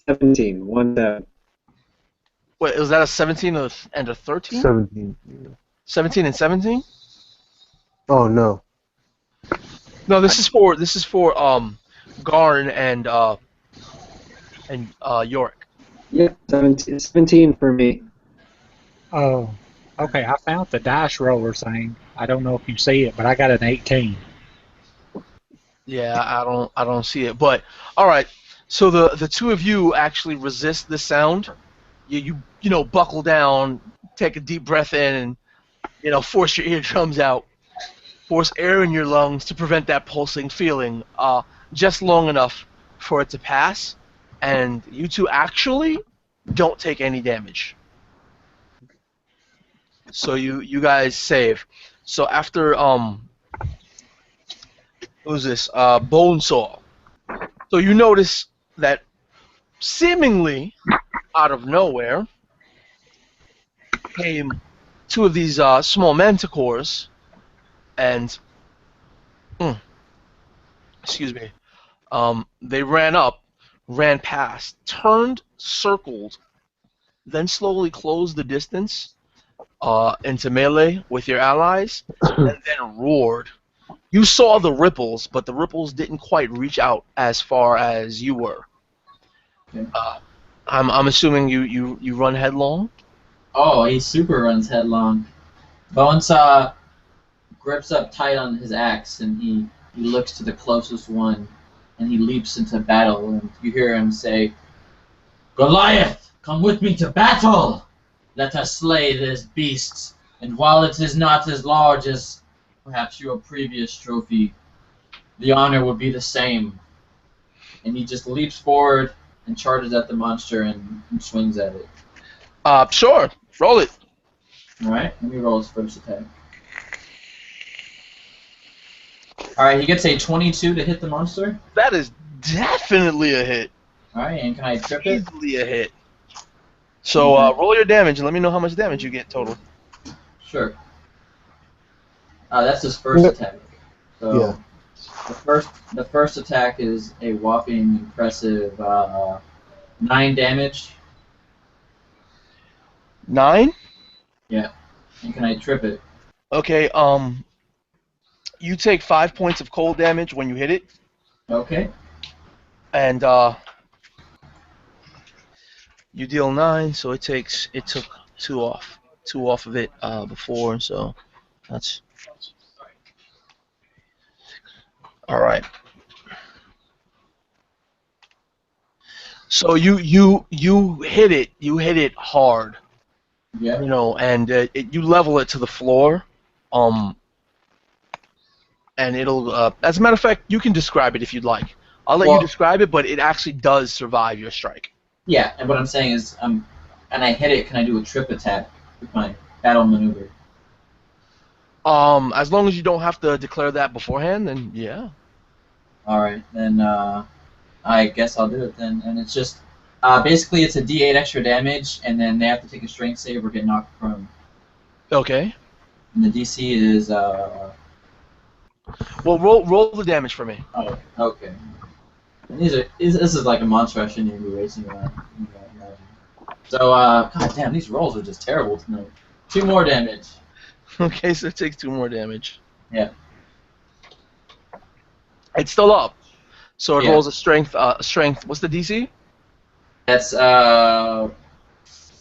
17. 1 Wait, was that a 17 and a 13? 17. 17 and 17? Oh no. No, this is for Garn and Yorick. Yep, 17 for me. Oh, okay. I found the dice roller thing. I don't know if you see it, but I got an 18. Yeah, I don't see it. But all right. So the two of you actually resist the sound. You know, buckle down, take a deep breath in, and force your eardrums out. Force air in your lungs to prevent that pulsing feeling, just long enough for it to pass, and you two actually don't take any damage. So you guys save. So after who's this? Bonesaw. So you notice that seemingly out of nowhere came two of these small manticores, and excuse me. They ran up, ran past, turned, circled, then slowly closed the distance into melee with your allies, and then roared. You saw the ripples, but the ripples didn't quite reach out as far as you were. Okay. I'm assuming you run headlong. Oh, he super runs headlong. Bonesaw grips up tight on his axe, and he looks to the closest one, and he leaps into battle. And you hear him say, "Goliath, come with me to battle! Let us slay this beast, and while it is not as large as perhaps your previous trophy, the honor will be the same." And he just leaps forward and charges at the monster and swings at it. Sure, roll it. Alright, let me roll his first attack. Alright, he gets a 22 to hit the monster. That is definitely a hit. Alright, and can I trip it? Easily a hit. So roll your damage and let me know how much damage you get total. Sure. That's his first attack. So Yeah. the first attack is a whopping impressive 9 damage. 9? Yeah. And can I trip it? Okay, you take 5 points of cold damage when you hit it, Okay. and you deal 9, so it took 2 off of it before, so that's all right. So you hit it hard, Yeah. and you level it to the floor, and it'll. As a matter of fact, you can describe it if you'd like. I'll let you describe it, but it actually does survive your strike. Yeah, and what I'm saying is, and I hit it, can I do a trip attack with my battle maneuver? As long as you don't have to declare that beforehand, then yeah. Alright, then I guess I'll do it then. And it's just, basically it's a D8 extra damage, and then they have to take a strength save or get knocked prone. Okay. And the DC is, Well, roll the damage for me. oh, okay. And this is like a monster I shouldn't even be racing around. So, god damn, these rolls are just terrible tonight. 2 more damage. Okay, so it takes 2 more damage. Yeah. It's still up. So it Yeah. rolls a strength. What's the DC? That's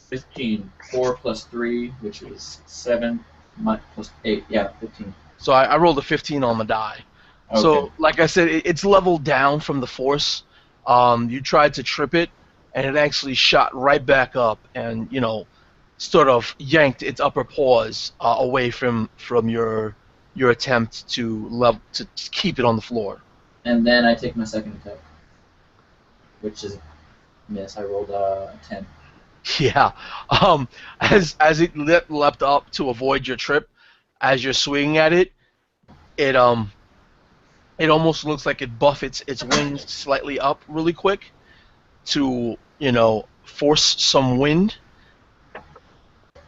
15. 4 plus 3, which is 7. My plus 8, yeah, 15. So I rolled a 15 on the die. Okay. So, like I said, it's leveled down from the force. You tried to trip it, and it actually shot right back up, and sort of yanked its upper paws away from your attempt to keep it on the floor. And then I take my second attack, which is miss. I rolled a 10. Yeah. As it leapt up to avoid your trip, as you're swinging at it, it it almost looks like it buffets its wings slightly up really quick to force some wind,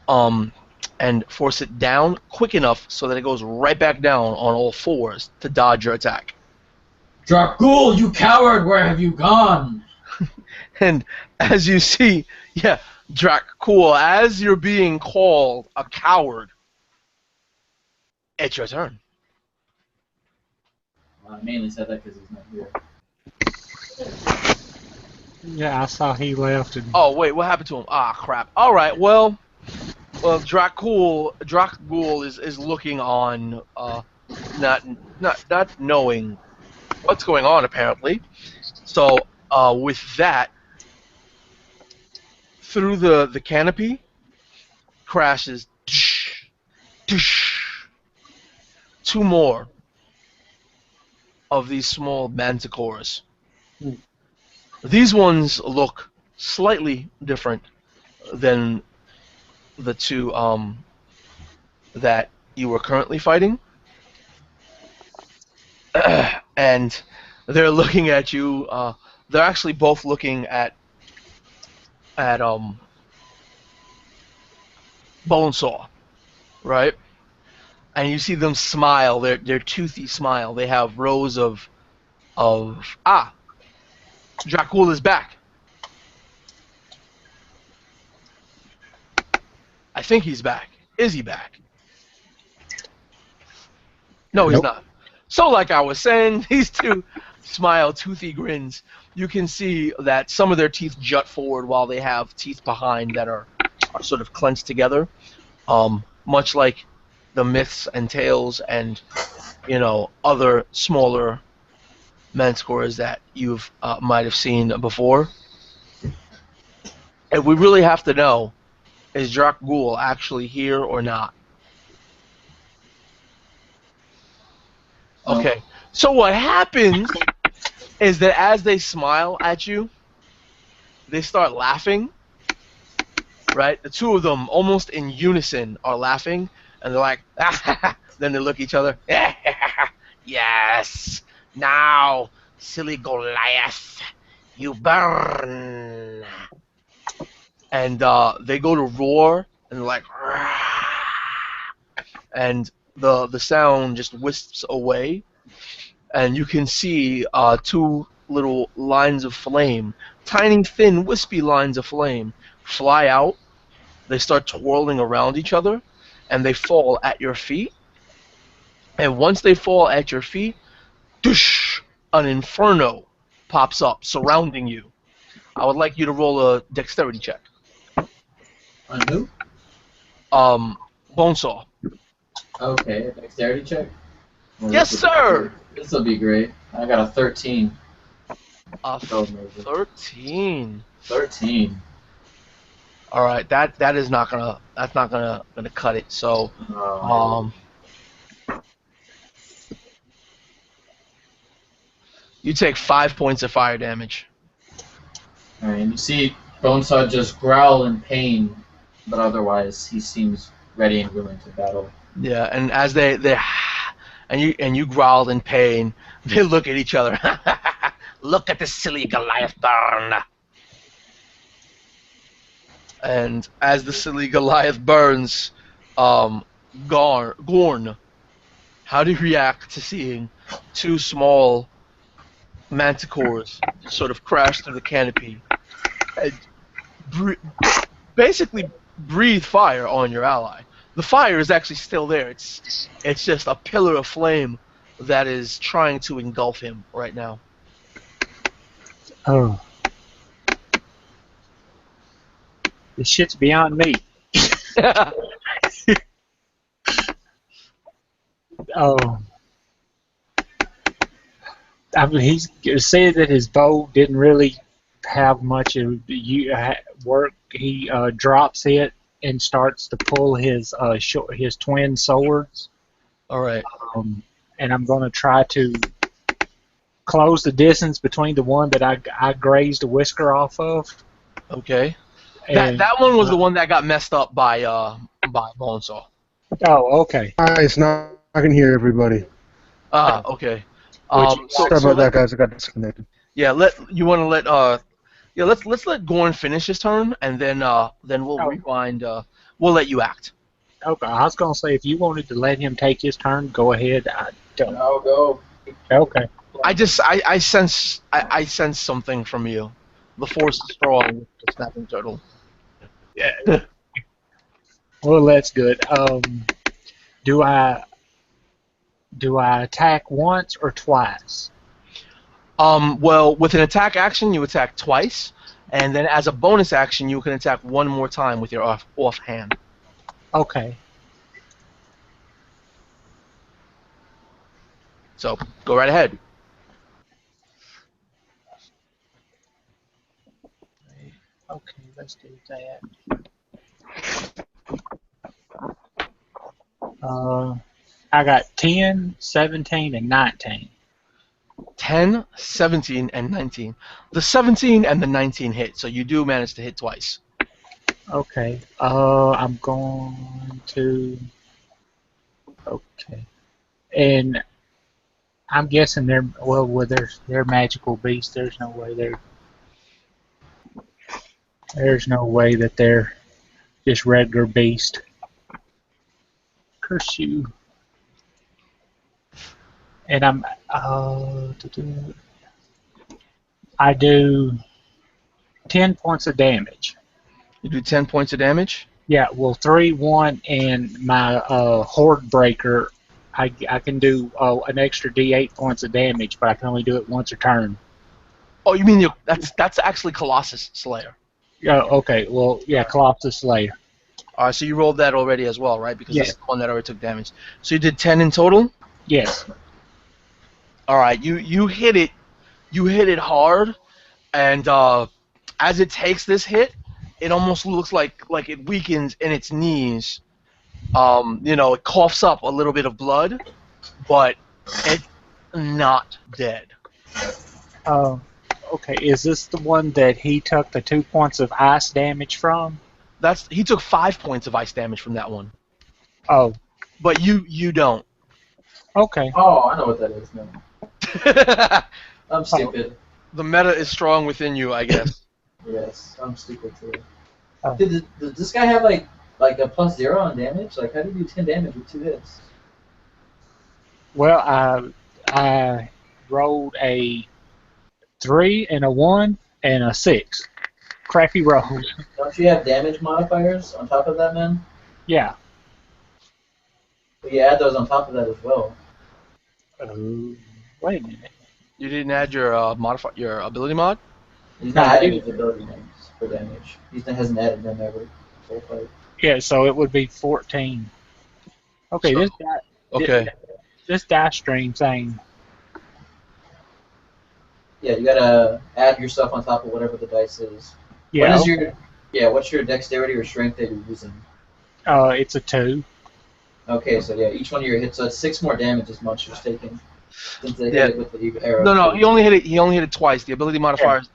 um, and force it down quick enough so that it goes right back down on all fours to dodge your attack. Dracul, you coward! Where have you gone? And as you see, yeah, Dracul, as you're being called a coward, it's your turn. I mainly said that because he's not here. Yeah, I saw he left. And Oh wait, what happened to him? Ah, crap. All right, well, Dracul is looking on, not knowing what's going on apparently. So with that, through the canopy crashes two more of these small manticores. These ones look slightly different than the two that you were currently fighting. And they're looking at you. They're actually both looking at Bonesaw, right? And you see them smile. Their toothy smile. They have rows of Dracul is back. I think he's back. Is he back? No, he's Nope. not. So, like I was saying, these two smile, toothy grins. You can see that some of their teeth jut forward while they have teeth behind that are sort of clenched together. Much like the myths and tales and other smaller manticores that you've might have seen before. And we really have to know, is Dracul actually here or not? Nope. Okay. So what happens is that as they smile at you, they start laughing, right? The two of them, almost in unison, are laughing, and they're like, then they look at each other. Yes. Now, silly Goliath, you burn. And they go to roar, and they're like, and the sound just wisps away, and you can see two little lines of flame, tiny, thin, wispy lines of flame, fly out. They start twirling around each other, and they fall at your feet. And once they fall at your feet, doosh, an inferno pops up surrounding you. I would like you to roll a dexterity check. On who? Bonesaw. Okay, dexterity check. Well, Yes, sir! This will be great. I got a 13. A Oh, amazing. 13. 13. All right, that's not gonna cut it. So, Oh, you take 5 points of fire damage. Alright, and you see Bonesaw just growl in pain, but otherwise he seems ready and willing to battle. Yeah, and as they and you growled in pain, they look at each other. Look at the silly Goliath burn. And as the silly Goliath burns, Gorn, how do you react to seeing two small manticores sort of crash through the canopy and basically breathe fire on your ally? The fire is actually still there. It's just a pillar of flame that is trying to engulf him right now. oh, this shit's beyond me. Oh, I mean, he's said that his bow didn't really have much of work. He drops it and starts to pull his twin swords. All right. And I'm going to try to close the distance between the one that I grazed a whisker off of. Okay. And, That one was the one that got messed up by Bonesaw. Oh, okay. Nice. Now I can hear everybody. Okay. Sorry about that, guys. I got disconnected. Yeah, let's let Gorn finish his turn, and then we'll rewind. We'll let you act. Okay, I was gonna say if you wanted to let him take his turn, go ahead. I don't. I'll go. Okay. I sense something from you. The force is strong with the snapping turtle. Yeah. Well, that's good. Do I attack once or twice? Well, with an attack action, you attack twice, and then as a bonus action, you can attack one more time with your offhand. Okay. So go right ahead. Okay, let's do that. I got 10, 17, and 19. 10, 17, and 19. The 17 and the 19 hit, so you do manage to hit twice. Okay. I'm going to. Okay. And I'm guessing they're magical beasts. There's no way that they're just regular beast. Curse you. And I do 10 points of damage. You do 10 points of damage? Yeah, well, 3, 1, and my Horde Breaker, I can do an extra D8 points of damage, but I can only do it once a turn. Oh, you mean that's actually Colossus Slayer? Yeah. Okay. Well, yeah, Colossus Slayer. So you rolled that already as well, right? Because Yeah. this is the one that already took damage. So you did 10 in total? Yes. All right. You hit it. You hit it hard, and as it takes this hit, it almost looks like it weakens in its knees. It coughs up a little bit of blood, but it's not dead. Okay. Is this the one that he took the 2 points of ice damage from? He took 5 points of ice damage from that one. Oh. But you don't. Okay. Oh, I know what that is now. I'm stupid. The meta is strong within you, I guess. Yes, I'm stupid too. Oh. Did this guy have like a +0 on damage? Like, how do you do 10 damage with 2 hits? Well, I rolled a 3 and a 1 and a 6. Crappy roll. Don't you have damage modifiers on top of that, man? Yeah. But you add those on top of that as well. Wait a minute. You didn't add your your ability mod? He's No, not I adding didn't. his ability names for damage. He hasn't added them ever. Full fight. Yeah, so it would be 14. Okay, So- this guy. Okay. This dice stream thing. Yeah, you gotta add your stuff on top of whatever the dice is. Yeah. What's your dexterity or strength that you're using? It's a 2. Okay, so yeah, each one of your hits, so it's 6 more damage as monsters taking. Since they Yeah. hit it with the arrow. No, he only hit it. He only hit it twice. The ability modifier is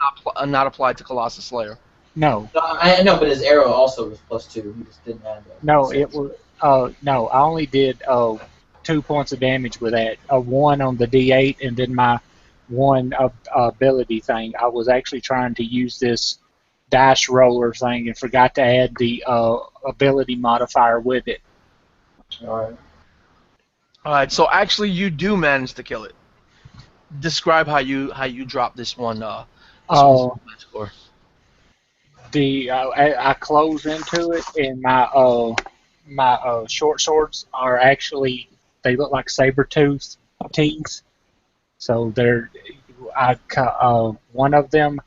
not applied to Colossus Slayer. No. No, I know, but his arrow also was +2. He just didn't add that. No, it was. No, I only did 2 points of damage with that. A 1 on the D8, and then my 1 ability thing. I was actually trying to use this dice roller thing and forgot to add the ability modifier with it. Alright. All right. So actually, you do manage to kill it. Describe how you drop this one. Oh. Score. I close into it, and my short swords are actually, they look like saber tooth teeth. So one of them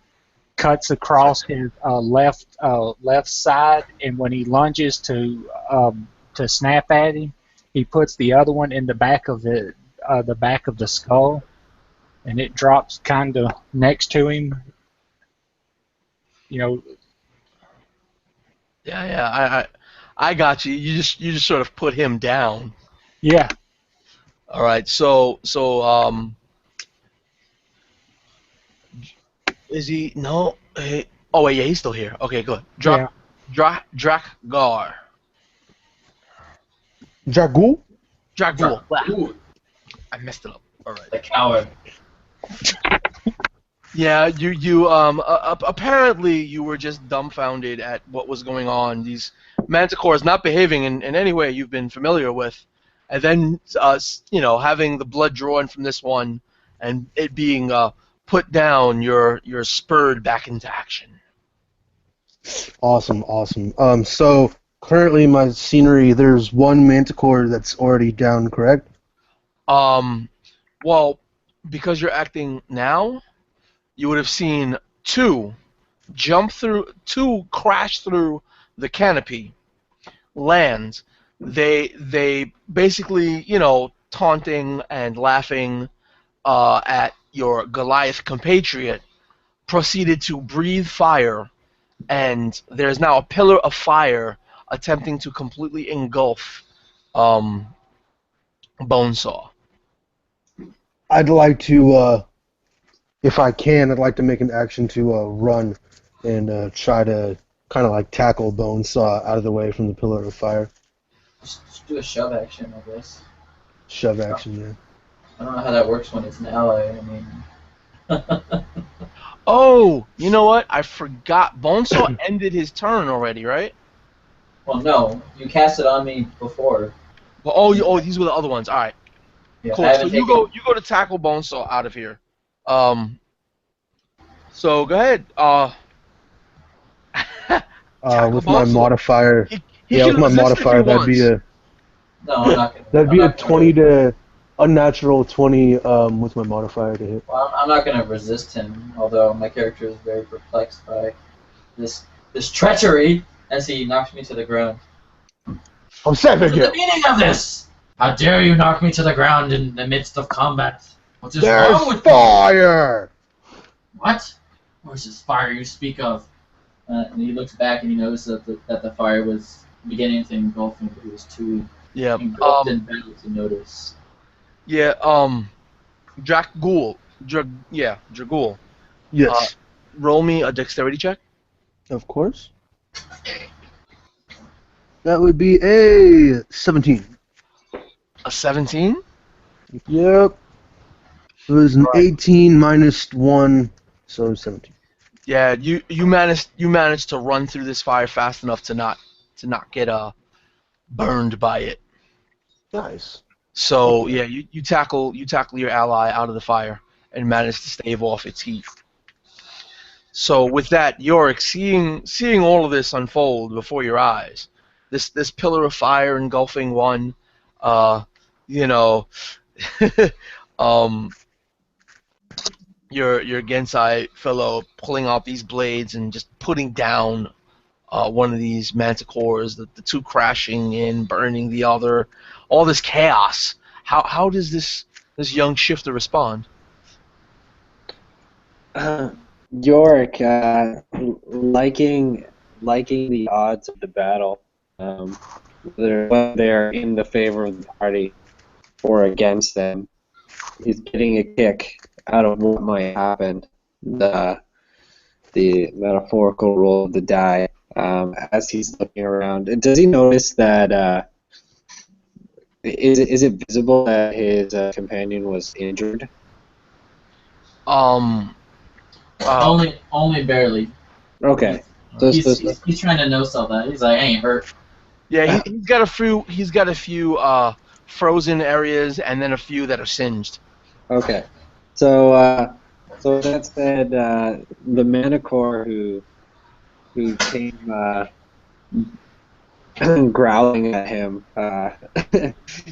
cuts across his left side, and when he lunges to snap at him, he puts the other one in the back of the skull, and it drops kind of next to him. You know, Yeah. I got you. You just sort of put him down. yeah, All right. So is he? No. Oh wait, yeah, he's still here. Okay, good. yeah. Drakgar. Dragul? Dragul. Wow, Ooh, I messed it up. All right. the coward. Yeah, you apparently you were just dumbfounded at what was going on. These manticores not behaving in any way you've been familiar with, and then having the blood drawn from this one and it being put down, you're spurred back into action. Awesome, awesome. So currently my scenery, there's one manticore that's already down, correct? Well, because you're acting now, you would have seen two crash through the canopy, land. They basically, taunting and laughing at your Goliath compatriot, proceeded to breathe fire, and there's now a pillar of fire attempting to completely engulf um, Bonesaw. I'd like to, if I can, I'd like to make an action to run and try to kind of like tackle Bonesaw out of the way from the pillar of fire. Just do a shove action, I guess. Shove action, yeah. I don't know how that works when it's an ally. I mean, Oh, you know what? I forgot. Bonesaw ended his turn already, right? well, no, you cast it on me before. Well, these were the other ones. All right, Yeah, cool. I So haven't you taken. go to tackle Bonesaw out of here. So go ahead. Tackle With my Bonesaw. modifier, He yeah, with can my resist if he modifier, that'd be wants. a No, I'm not gonna. that'd I'm be a not gonna 20 to unnatural 20 with my modifier to hit. Well, I'm not gonna resist him. Although my character is very perplexed by this treachery as he knocks me to the ground. I'm What saving is the you. meaning of this? How dare you knock me to the ground in the midst of combat? What is There's wrong with you? fire. What? Where's this fire you speak of? And he looks back and he notices that the fire was beginning to engulf him, but he was too Yeah. engulfed in battle to notice. Yeah. Dragul. Dragul. Yes, Roll me a dexterity check. of course. That would be a 17. A 17. Yep. It was an 18 minus 1, so 17. Yeah. You managed to run through this fire fast enough to not get burned by it. Nice. So yeah, you tackle your ally out of the fire and manage to stave off its heat. So with that, Yorick, seeing all of this unfold before your eyes, this pillar of fire engulfing one, you know, um, your Gensai fellow pulling out these blades and just putting down one of these manticores, the two crashing in, burning the other, all this chaos. How does this young shifter respond? Yorick, liking the odds of the battle, whether they're in the favor of the party or against them, he's getting a kick out of what might happen. The metaphorical roll of the die as he's looking around. And does he notice that? Is it visible that his companion was injured? Um, Only barely. Okay. So He's trying to no-sell that. He's like, I ain't hurt. yeah, he's got a few frozen areas and then a few that are singed. okay. So that said, the Manicore who came growling at him,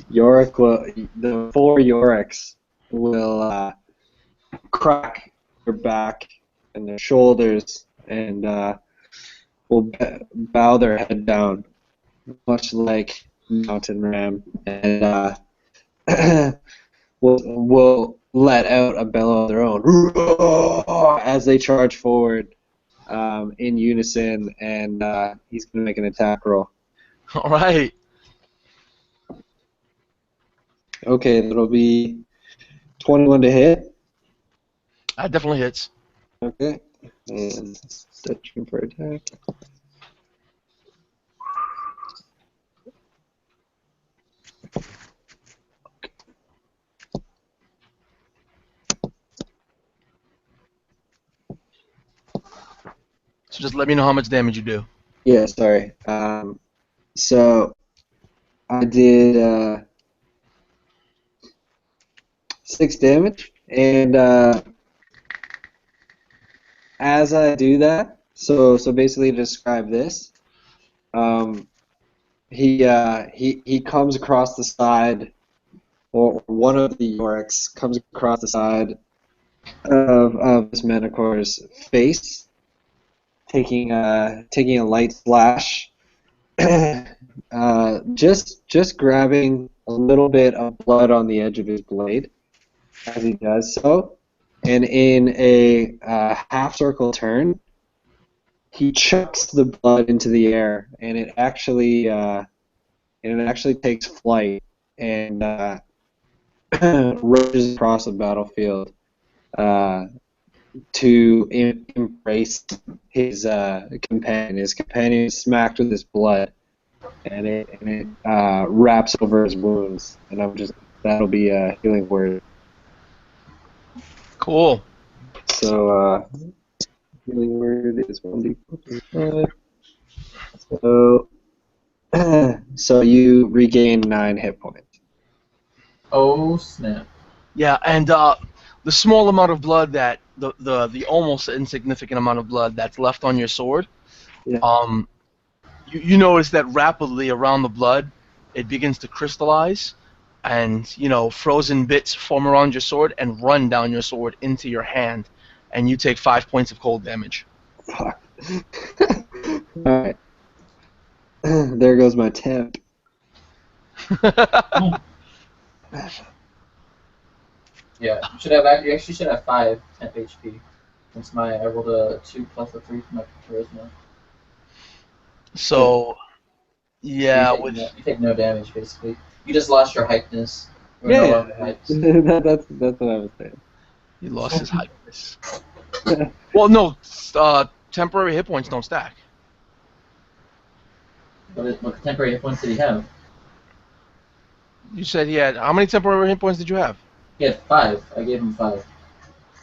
Yorick the 4 Yoricks will crack their back and their shoulders and will bow their head down, much like mountain ram, and will let out a bellow of their own as they charge forward in unison, and he's going to make an attack roll. All right. Okay, that'll be 21 to hit. That definitely hits. Okay, and searching for attack. So just let me know how much damage you do. Yeah, sorry. So I did 6 damage, and as I do that, so basically to describe this, he comes across the side, or one of the Yoriks comes across the side of this Manacor's face, taking a light slash, just grabbing a little bit of blood on the edge of his blade as he does so, and in a half circle turn, he chucks the blood into the air, and it actually takes flight and rushes across the battlefield to embrace his companion. His companion is smacked with his blood, and it wraps over his wounds. And that'll be a healing word. Cool. So healing word is 1d4. So so you regain 9 hit points. Oh snap! Yeah, and the small amount of blood that the almost insignificant amount of blood that's left on your sword, Yeah. You notice that rapidly around the blood, it begins to crystallize, and frozen bits form around your sword and run down your sword into your hand, and you take 5 points of cold damage. Fuck. Alright. There goes my temp. Yeah, you actually should have 5 temp HP. Since I rolled a 2 plus a 3 for my charisma. So, yeah, So you take no damage basically. You just lost your hypeness. You're no Yeah, longer hyped. that's what I was saying. he lost his hypeness. Well, no, temporary hit points don't stack. What temporary hit points did he have? You said he had, how many temporary hit points did you have? He had 5. I gave him 5.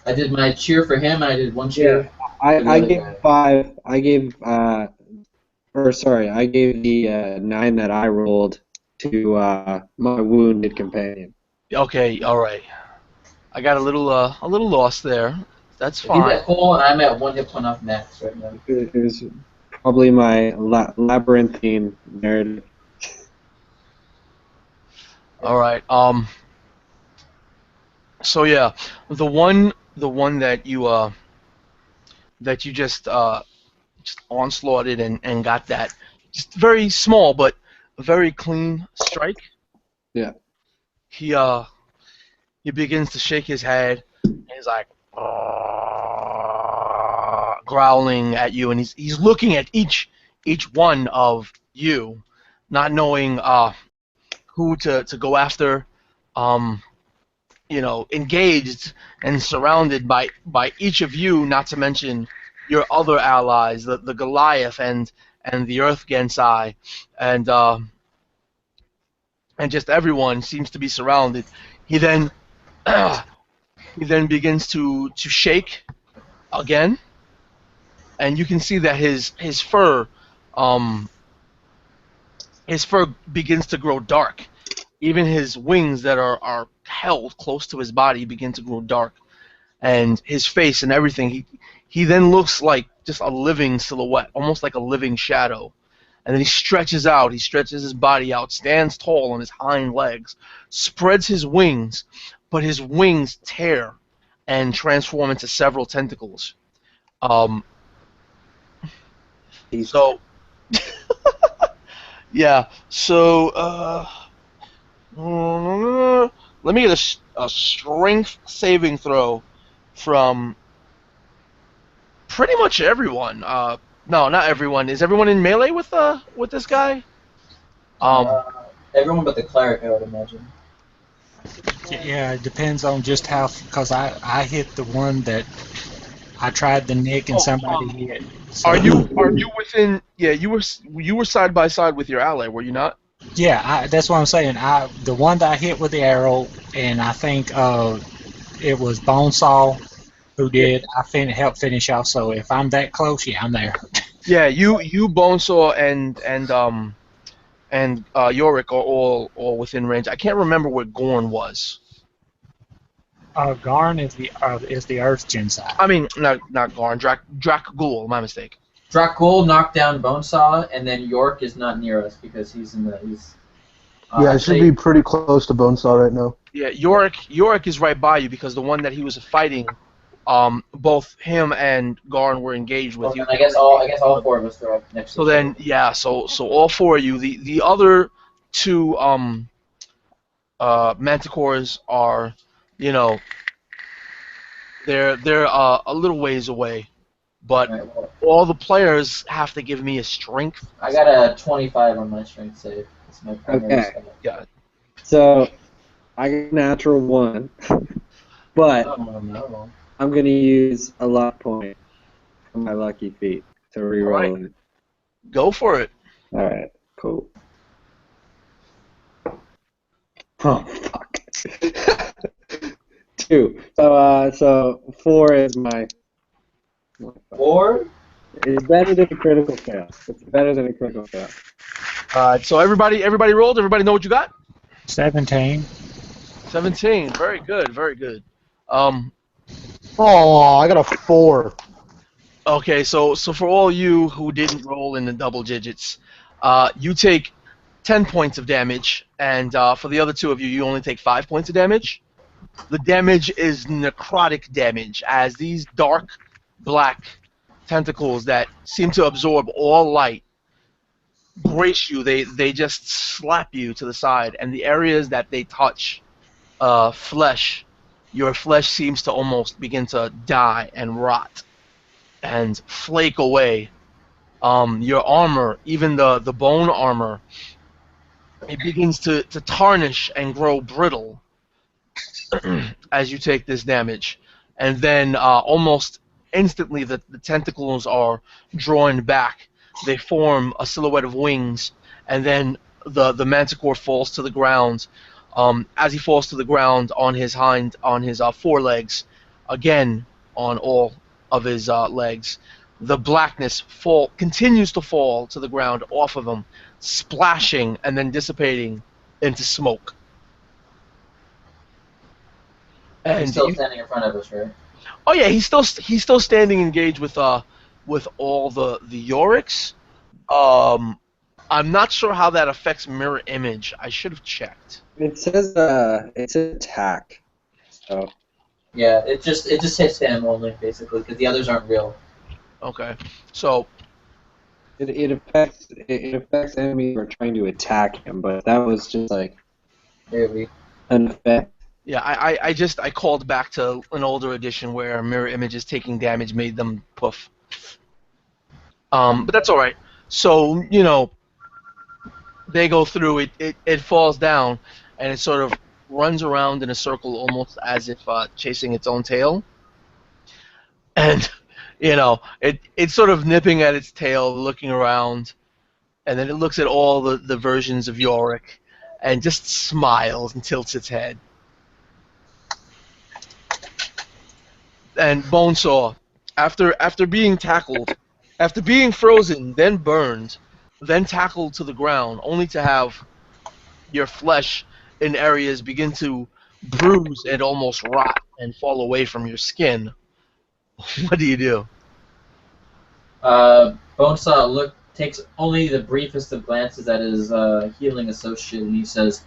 I did my cheer for him. I did 1 cheer. I gave 5. I gave I gave the 9 that I rolled to my wounded companion. Okay, all right. I got a little lost there. That's He's fine. at full, and I'm at 1 hit point off max right now. It was probably my labyrinthine narrative. All right. So yeah, the one that you just onslaughted and got that just very small but very clean strike. Yeah. He begins to shake his head, and he's like growling at you, and he's looking at each one of you, not knowing who to go after. Engaged and surrounded by each of you, not to mention your other allies, the Goliath and the Earth Gensai, and just everyone seems to be surrounded. He then begins to shake again, and you can see that his fur begins to grow dark. Even his wings that are held close to his body begin to grow dark, and his face and everything. He then looks like just a living silhouette, almost like a living shadow. And then he stretches out. He stretches his body out, stands tall on his hind legs, spreads his wings, but his wings tear and transform into several tentacles. So Yeah. So let me get a strength saving throw from pretty much everyone. No, not everyone. Is everyone in melee with this guy? Um, Uh, Everyone but the cleric, I would imagine. Yeah, it depends on just how, because I hit the one that I tried to nick and oh, somebody hit. are you within? Yeah, you were side by side with your ally, were you not? Yeah, that's what I'm saying. The one that I hit with the arrow, and I think it was Bonesaw who Yeah. did. Helped finish off. So if I'm that close, yeah, I'm there. Yeah, you Bonesaw and Yorick are all within range. I can't remember where Gorn was. Garn is the Earth Gen side. I mean, not Gorn, Drac Ghoul. My mistake. Dracul knocked down Bonesaw, and then York is not near us because he's. Yeah, I'd it should say be pretty close to Bonesaw right now. Yeah, Yorick is right by you because the one that he was fighting, both him and Garn were engaged with. well, He then was already I guess engaged all with. four of us are up next to So each other. then, yeah, so all four of you. The other two manticores are, you know, they're a little ways away, but Alright, well, all the players have to give me a strength. I got a 25 on my strength save. That's my primary Okay. stat. Yeah. So I got a natural 1, but Oh, no. I'm gonna use a luck point for my lucky feat to All right, reroll it. go for it. All right, cool. Oh fuck. 2. So 4 is my. Or It's better than a critical fail. It's better than a critical fail. So everybody rolled. Everybody know what you got? 17. 17. Very good. Very good. Um, Oh, I got a 4. Okay, so for all you who didn't roll in the double digits, you take 10 points of damage, and for the other two of you, you only take 5 points of damage. The damage is necrotic damage, as these dark black tentacles that seem to absorb all light brace you. They just slap you to the side, and the areas that they touch, flesh, your flesh seems to almost begin to die and rot and flake away. Your armor, even the bone armor, it begins to tarnish and grow brittle as you take this damage. And then almost instantly the tentacles are drawn back. They form a silhouette of wings, and then the manticore falls to the ground. As he falls to the ground on his forelegs, again on all of his legs, the blackness continues to fall to the ground off of him, splashing and then dissipating into smoke. he's And still you, standing in front of us, right? oh yeah, he's still standing engaged with all the Yoriks. I'm not sure how that affects mirror image. I should have checked. It says attack. So Yeah, it just hits him only basically because the others aren't real. Okay, so it affects enemies who are trying to attack him, but that was just like Maybe. an effect. yeah, I called back to an older edition where mirror images taking damage made them poof. But that's all right. So they go through it. It falls down, and it sort of runs around in a circle, almost as if chasing its own tail. And it's sort of nipping at its tail, looking around, and then it looks at all the versions of Yorick, and just smiles and tilts its head. And Bonesaw, after being tackled, after being frozen, then burned, then tackled to the ground, only to have your flesh in areas begin to bruise and almost rot and fall away from your skin. What do you do? Bonesaw takes only the briefest of glances at his healing associate, and he says,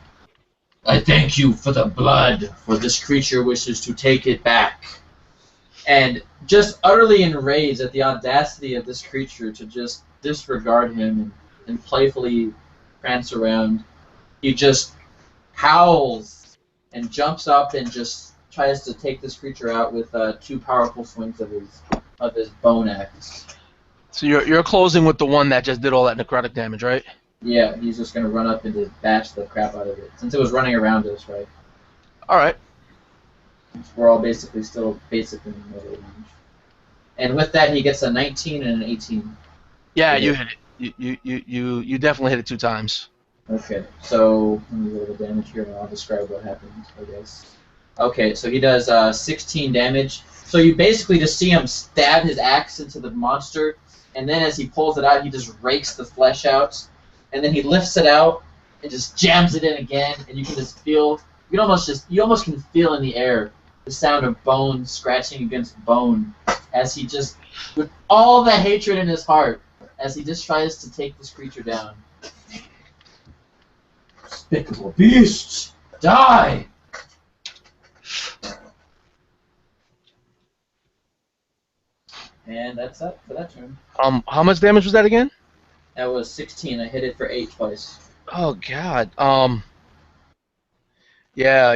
"I thank you for the blood, for this creature wishes to take it back." And just utterly enraged at the audacity of this creature to just disregard him and playfully prance around. He just howls and jumps up and just tries to take this creature out with 2 powerful swings of his bone axe. So you're closing with the one that just did all that necrotic damage, right? Yeah, he's just gonna run up and just bash the crap out of it. Since it was running around us, right? All right. We're all basically still basically in melee range. And with that, he gets a 19 and an 18. Yeah, you hit it. You definitely hit it 2 times. Okay, so let me roll the damage here and I'll describe what happens, I guess. Okay, so he does 16 damage. So you basically just see him stab his axe into the monster, and then as he pulls it out, he just rakes the flesh out, and then he lifts it out and just jams it in again, and you can just feel, you almost can feel in the air the sound of bone scratching against bone as he just, with all the hatred in his heart, as he just tries to take this creature down. Despicable beasts! Die! And that's it for that turn. How much damage was that again? That was 16. I hit it for 8 twice. Oh God. Yeah,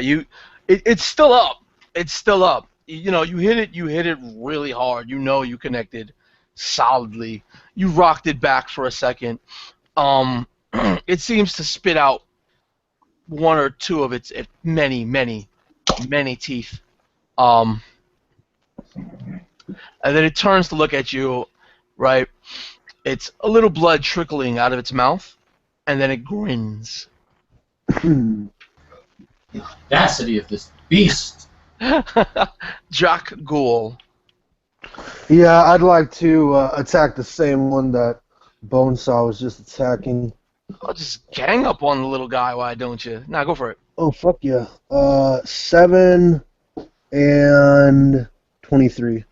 it's still up. It's still up. You know, you hit it really hard. You know you connected solidly. You rocked it back for a second. It seems to spit out 1 or 2 of its many teeth. And then it turns to look at you, right? It's a little blood trickling out of its mouth, and then it grins. The audacity of this beast! Jack Ghoul. Yeah, I'd like to attack the same one that Bonesaw was just attacking. Oh, just gang up on the little guy, why don't you? Nah, go for it. Oh, fuck yeah. 7 and 23.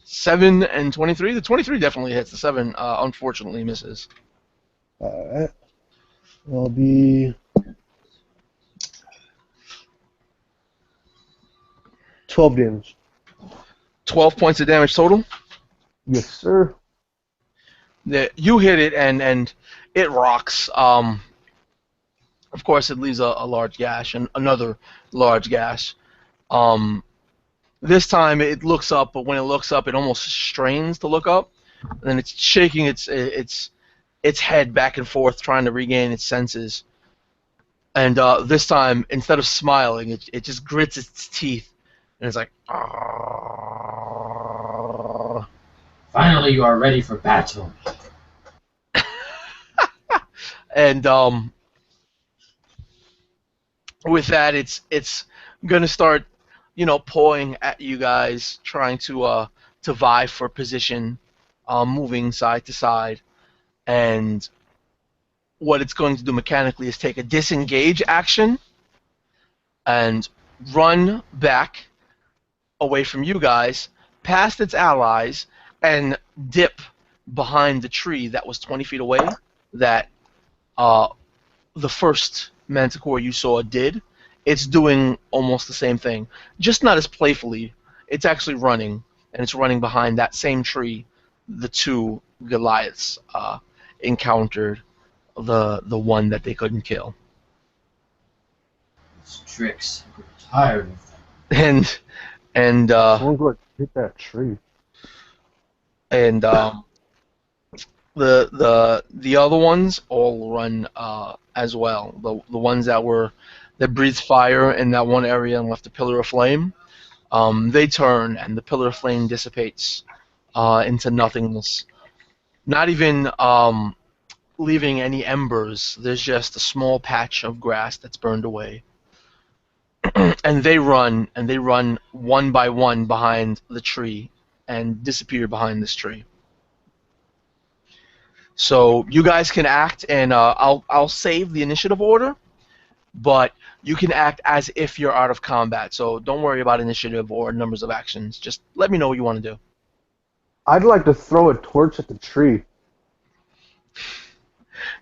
7 and 23? The 23 definitely hits. The 7, unfortunately, misses. Alright. That'll be 12 damage. 12 points of damage total. Yes, sir. You hit it, and it rocks. Of course, it leaves a large gash, and another large gash. This time, it looks up, but when it looks up, it almost strains to look up, and then it's shaking its head back and forth, trying to regain its senses. And this time, instead of smiling, it just grits its teeth, and it's like, "Arrgh." Finally, you are ready for battle. And with that, it's gonna start, pawing at you guys, trying to vie for position, moving side to side, and what it's going to do mechanically is take a disengage action and run back away from you guys, past its allies, and dip behind the tree that was 20 feet away that the first Manticore you saw did. It's doing almost the same thing, just not as playfully. It's actually running, and it's running behind that same tree the 2 Goliaths encountered, the one that they couldn't kill. These tricks. I'm tired of them. And Someone's going to hit that tree. and the other ones all run as well. The ones that breathed fire in that one area and left a pillar of flame, they turn, and the pillar of flame dissipates into nothingness. Not even leaving any embers. There's just a small patch of grass that's burned away. And they run one by one behind the tree and disappear behind this tree. So you guys can act, and I'll save the initiative order, but you can act as if you're out of combat. So don't worry about initiative or numbers of actions. Just let me know what you want to do. I'd like to throw a torch at the tree.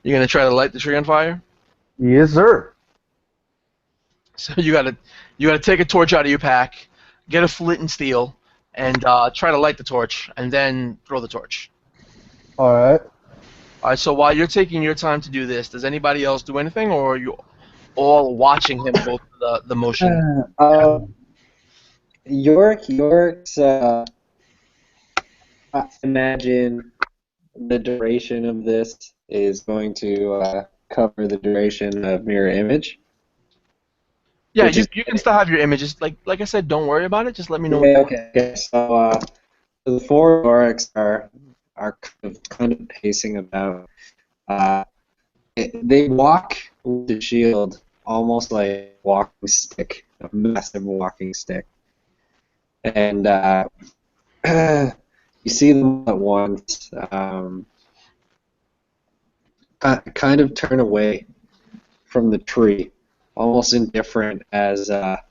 You're gonna try to light the tree on fire? Yes, sir. So you gotta take a torch out of your pack, get a flint and steel, and try to light the torch, and then throw the torch. Alright. All right. So while you're taking your time to do this, does anybody else do anything, or are you all watching him go through the motion? York's. I imagine the duration of this is going to cover the duration of mirror image, Yeah, which you is you can still have your images. Like I said, don't worry about it. Just let me know. yeah, okay. So the four orcs are kind of pacing about. Uh, they walk with the shield almost like a walking stick, a massive walking stick, and you see them at once. Kind of turn away from the tree, almost indifferent as a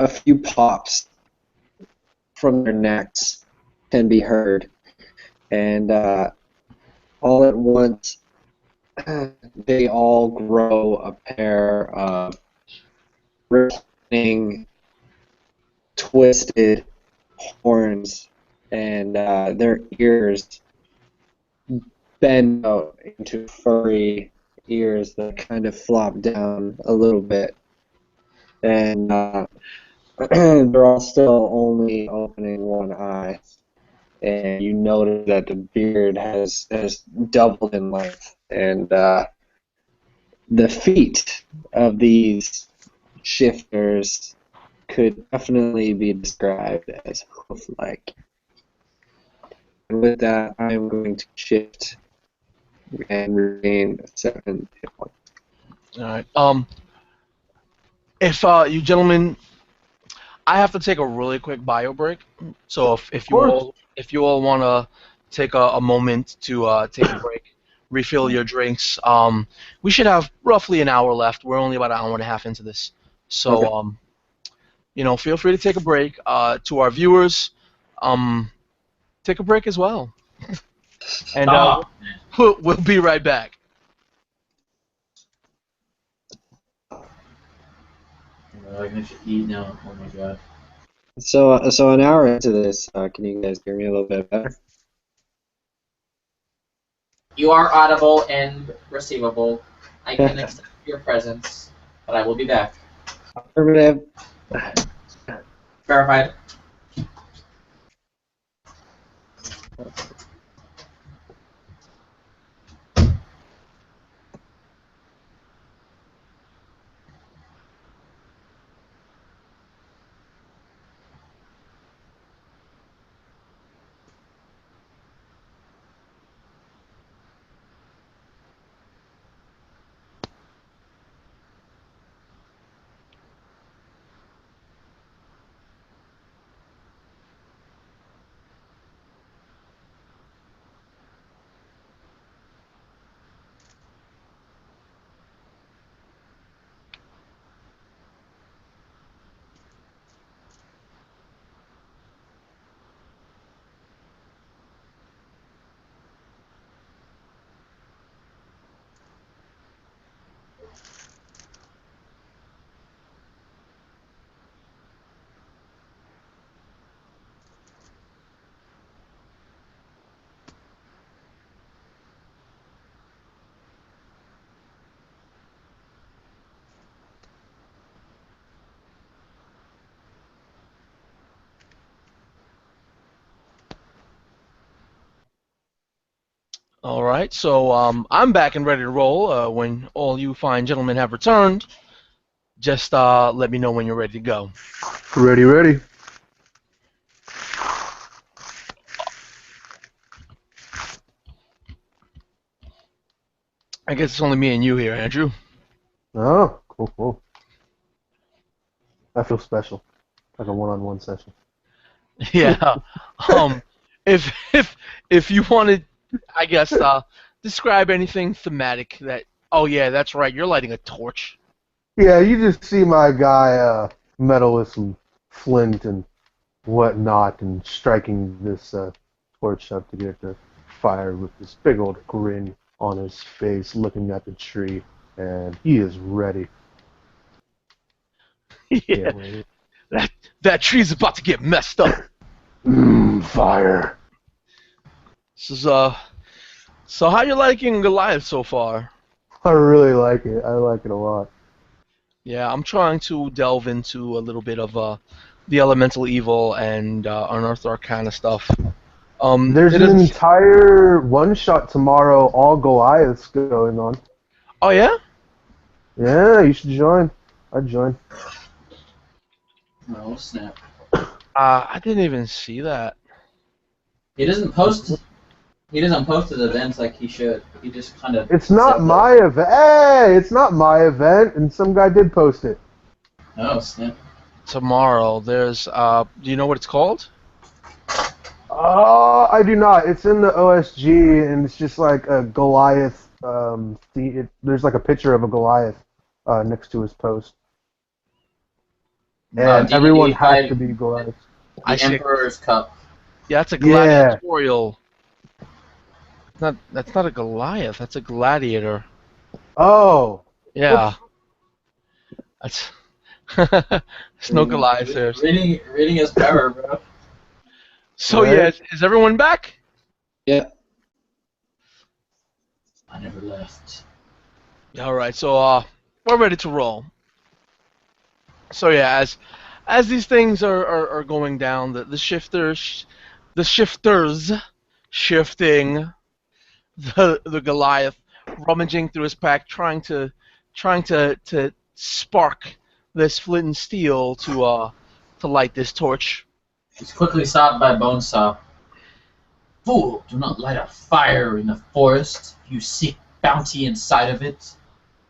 few pops from their necks can be heard, and all at once they all grow a pair of rippling, twisted horns, and their ears bend out into furry ears that kind of flop down a little bit, and they're all still only opening one eye. And you notice that the beard has doubled in length, and the feet of these shifters could definitely be described as hoof-like. And with that, I am going to shift and regain 7 hit points. All right. If you gentlemen, I have to take a really quick bio break. So if you course. all want to take a moment to take a break, refill your drinks. We should have roughly an hour left. We're only about an hour and a half into this. So Okay. feel free to take a break. To our viewers, take a break as well. And Stop. we'll be right back. I'm gonna eat now. Oh my god. So an hour into this, can you guys hear me a little bit better? You are audible and receivable. I can accept your presence, but I will be back. Affirmative. Verified. All right. So I'm back and ready to roll. When all you fine gentlemen have returned, just let me know when you're ready to go. Ready, ready. I guess it's only me and you here, Andrew. Oh, cool, cool. I feel special. Like a one-on-one session. Yeah. Um, if you wanted, I guess describe anything thematic that. Oh yeah, that's right. You're lighting a torch. Yeah, you just see my guy meddle with some flint and whatnot and striking this torch up to get the fire with this big old grin on his face, looking at the tree, and he is ready. Yeah. Can't wait. That tree's about to get messed up. Fire. This is So how you liking Goliath so far? I really like it. I like it a lot. Yeah, I'm trying to delve into a little bit of the elemental evil and unearthed arcana stuff. There's It an doesn't. entire one-shot tomorrow, all Goliaths going on. Oh yeah? Yeah, you should join. I'd join. Oh snap! I didn't even see that. He doesn't post. He doesn't post his events like he should. He just kind of It's says not it. my event. Hey, it's not my event, and some guy did post it. Oh snap! Tomorrow, there's. Do you know what it's called? I do not. It's in the OSG, and it's just like a Goliath. There's like a picture of a Goliath next to his post, and everyone D&D has to 5, be Goliath. I the see. Emperor's Cup. Yeah, that's a Yeah. gladiatorial. Not. That's not a Goliath. That's a gladiator. Oh. Yeah. That's. There's no Goliath there. Reading his power, bro. So Right. yeah, is everyone back? Yeah. I never left. All right. So we're ready to roll. So yeah, as these things are going down, the shifters shifting the Goliath, rummaging through his pack, trying to spark this flint and steel to light this torch. He's quickly stopped by Bonesaw. Fool, do not light a fire in the forest. You seek bounty inside of it.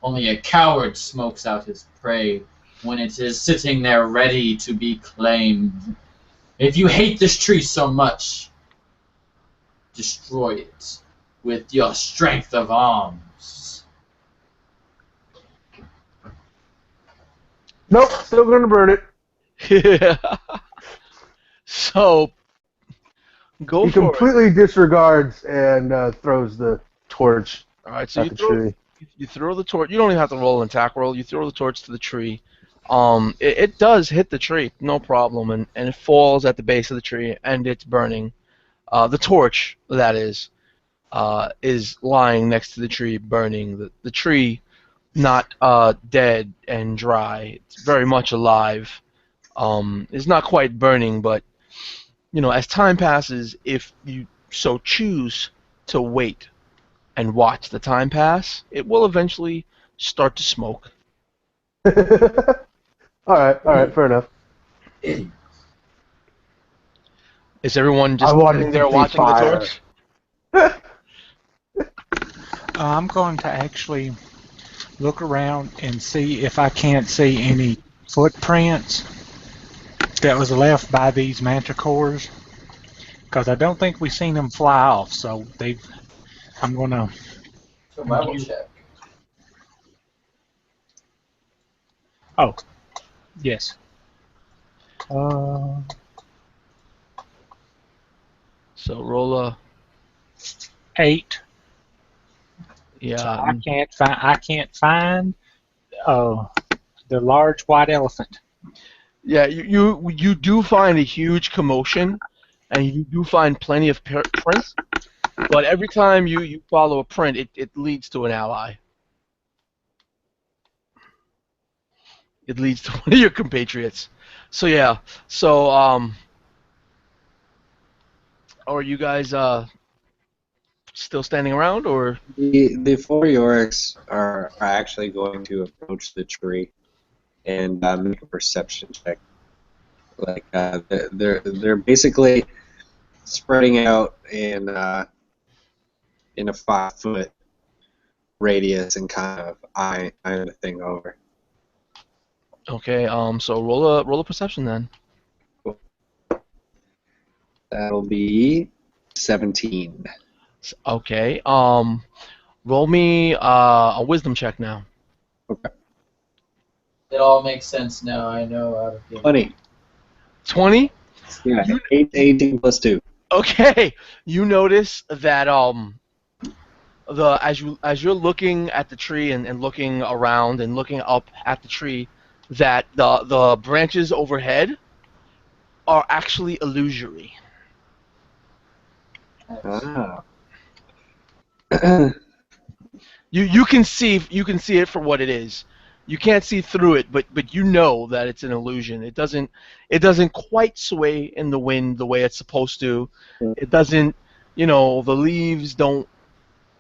Only a coward smokes out his prey when it is sitting there ready to be claimed. If you hate this tree so much, destroy it with your strength of arms. Nope. Still gonna burn it. Yeah. So go He for it. completely disregards and throws the torch All right. So at the tree. you throw the torch. You don't even have to roll an attack roll. You throw the torch to the tree. It does hit the tree, no problem, and it falls at the base of the tree, and it's burning. The torch, that is lying next to the tree, burning. The tree, not dead and dry. It's very much alive. It's not quite burning, but as time passes, if you so choose to wait and watch the time pass, it will eventually start to smoke. All right, fair enough. Is everyone just I want sitting it to there be watching the fire. torch? I'm going to actually look around and see if I can't see any footprints that was left by these manticores, because I don't think we've seen them fly off. So I'm gonna. Survival check. Oh, yes. Uh, So roll a 8. yeah. So I can't find the large white elephant. Yeah, you do find a huge commotion, and you do find plenty of prints, but every time you follow a print, it leads to an ally. It leads to one of your compatriots. So yeah, so are you guys still standing around, or? The four Yorks are actually going to approach the tree and make a perception check. Like they're basically spreading out in a 5-foot radius and kind of eyeing the thing over. Okay, so roll a perception then. That'll be 17. Okay, roll me a wisdom check now. Okay. It all makes sense now. I know out of game. 20. 20? Yeah, 18 plus 2. Okay, you notice that as you're looking at the tree and looking around and looking up at the tree, that the branches overhead are actually illusory. Ah. You can see it for what it is. You can't see through it, but you know that it's an illusion. It doesn't quite sway in the wind the way it's supposed to. It doesn't, the leaves don't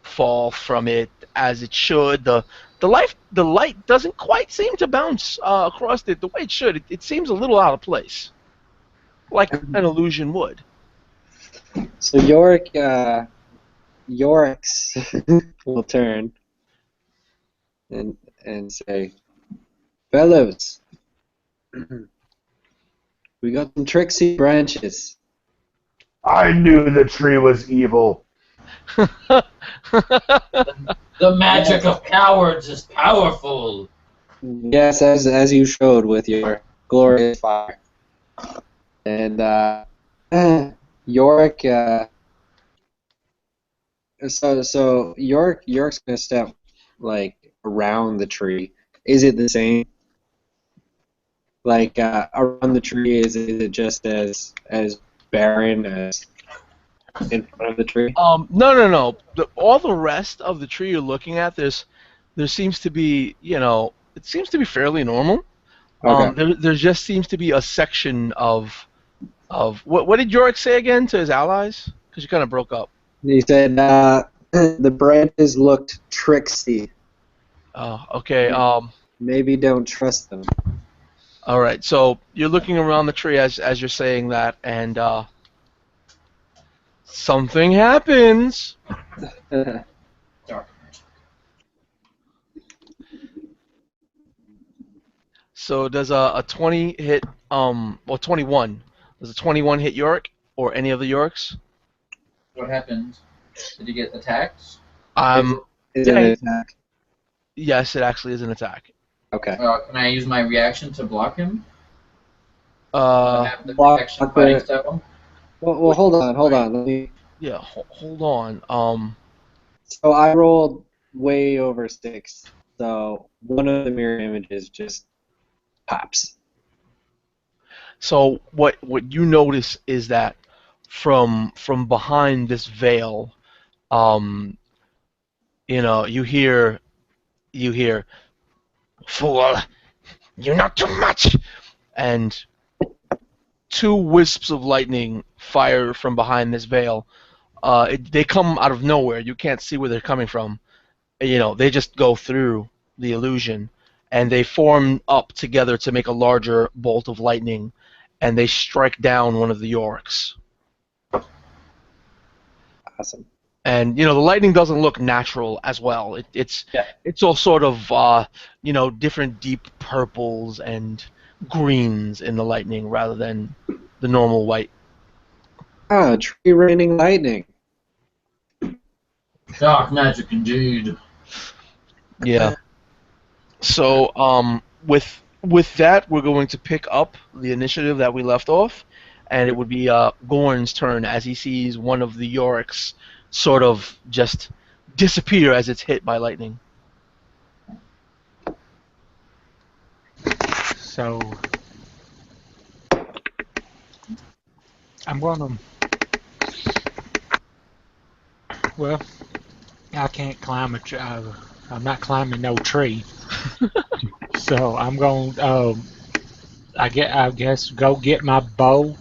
fall from it as it should. The light doesn't quite seem to bounce across it the way it should. It seems a little out of place, like an illusion would. So Yorick's will turn and say, "Fellows, we got some tricksy branches." I knew the tree was evil. The magic of cowards is powerful. Yes, as you showed with your glorious fire. And Yorick, so Yorick's gonna step like around the tree. Is it the same? Like around the tree, is it just as barren as in front of the tree? No. All the rest of the tree you're looking at, there seems to be, it seems to be fairly normal. Okay. There just seems to be a section of what did Yorick say again to his allies? Because you kind of broke up. He said the branches looked tricksy. Oh, okay. Maybe don't trust them. All right. So you're looking around the tree as you're saying that, and something happens. Dark. So does a 20 hit? 21. Does a 21 hit Yorick or any of the Yoriks? What happened? Did he get attacked? Is it Yeah. an attack? Yes, it actually is an attack. Okay. Can I use my reaction to block him? I Uh, have the block protection the- fighting style. Well, hold on. Let me. yeah. Hold on. So I rolled way over 6. So one of the mirror images just pops. So what you notice is that from behind this veil, you hear, "Fool, you know too much," and two wisps of lightning fire from behind this veil. They come out of nowhere. You can't see where they're coming from. They just go through the illusion, and they form up together to make a larger bolt of lightning, and they strike down one of the Yorks. Awesome. And the lightning doesn't look natural as well. It's Yeah. it's all sort of different deep purples and greens in the lightning rather than the normal white. Ah, tree raining lightning. Dark magic indeed. Yeah. So with that, we're going to pick up the initiative that we left off, and it would be Gorn's turn as he sees one of the Yoriks sort of just disappear as it's hit by lightning. So I'm gonna. Well, I can't climb a tree. I'm not climbing no tree. So I'm going. I guess go get my bow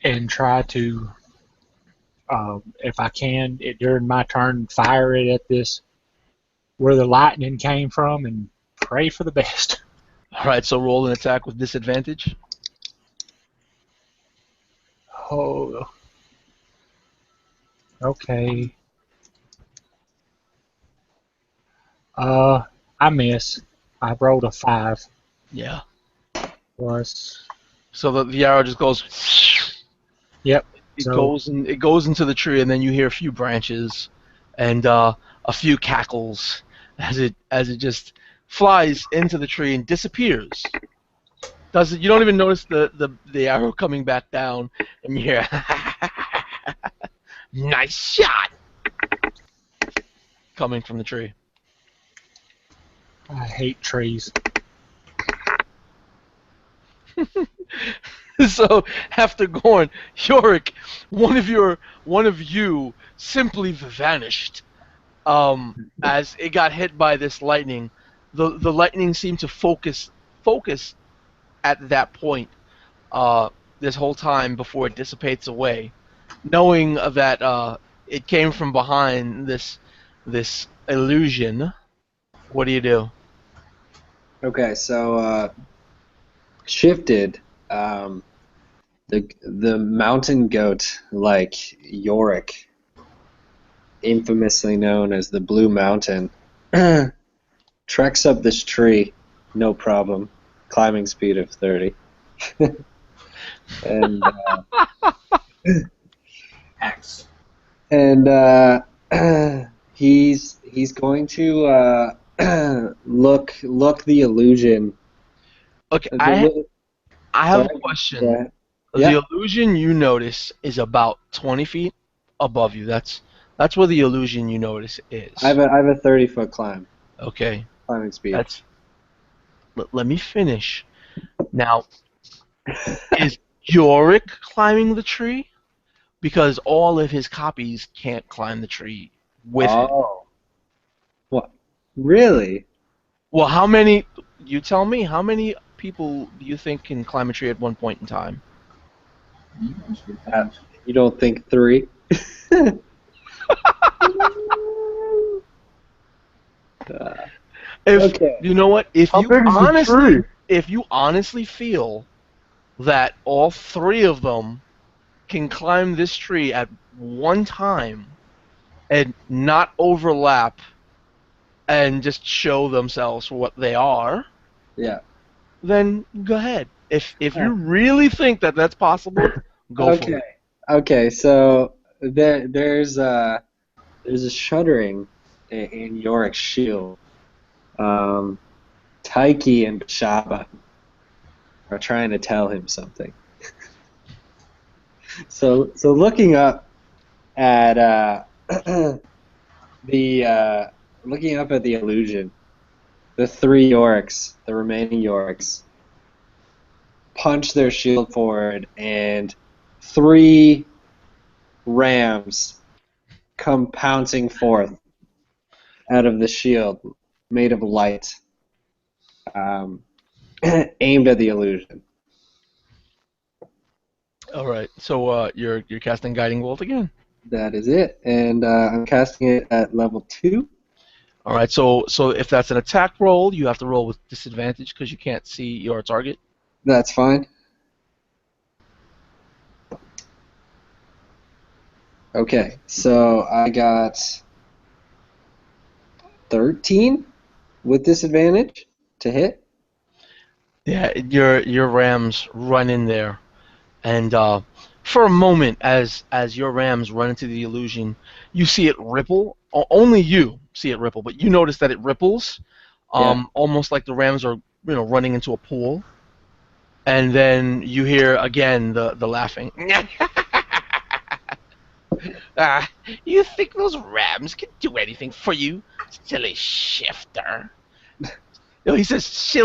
and try to, if I can, during my turn, fire it at this where the lightning came from, and pray for the best. All right, so roll an attack with disadvantage. Oh. Okay. I miss. I rolled a 5 Yeah. plus. So the arrow just goes. Yep. It So goes into the tree, and then you hear a few branches, and a few cackles as it just flies into the tree and disappears. Does it? You don't even notice the arrow coming back down, and you hear, "Nice shot," coming from the tree. I hate trees. So after going, Yorick, one of you simply vanished. As it got hit by this lightning, the lightning seemed to focus at that point. This whole time before it dissipates away, knowing that it came from behind this illusion. What do you do? Okay, so shifted. The mountain goat, like Yorick, infamously known as the Blue Mountain, treks up this tree, no problem, climbing speed of 30. and Axe. and he's going to look the illusion. Okay, The, I have sorry, a go question. ahead. Yeah. The illusion you notice is about 20 feet above you. That's where the illusion you notice is. I have a 30-foot Okay, climbing speed. that's. Let me finish. Now, is Yorick climbing the tree? Because all of his copies can't climb the tree with him. Oh, what? Really? Well, how many? You tell me. How many people do you think can climb a tree at one point in time? You don't think 3? If Okay. you know what, How big is the tree? if you honestly feel that all 3 of them can climb this tree at one time and not overlap and just show themselves for what they are, Yeah. then go ahead. If Yeah. you really think that that's possible, go for Okay. it. Okay. So there's a shuddering in Yorick's shield. Taiki and Bashaba are trying to tell him something. So looking up at the looking up at the illusion, the 3 Yoriks, the remaining Yoriks, punch their shield forward, and 3 rams come pouncing forth out of the shield, made of light, um, aimed at the illusion. All right. So you're casting guiding bolt again. That is it, and I'm casting it at level 2. All right. So if that's an attack roll, you have to roll with disadvantage because you can't see your target. That's fine. Okay, so I got 13 with disadvantage to hit. Yeah, your rams run in there, and for a moment, as your rams run into the illusion, you see it ripple. Only you see it ripple, but you notice that it ripples, Yeah. almost like the rams are running into a pool. And then you hear again the laughing. You think those rams can do anything for you, silly shifter? No, he says,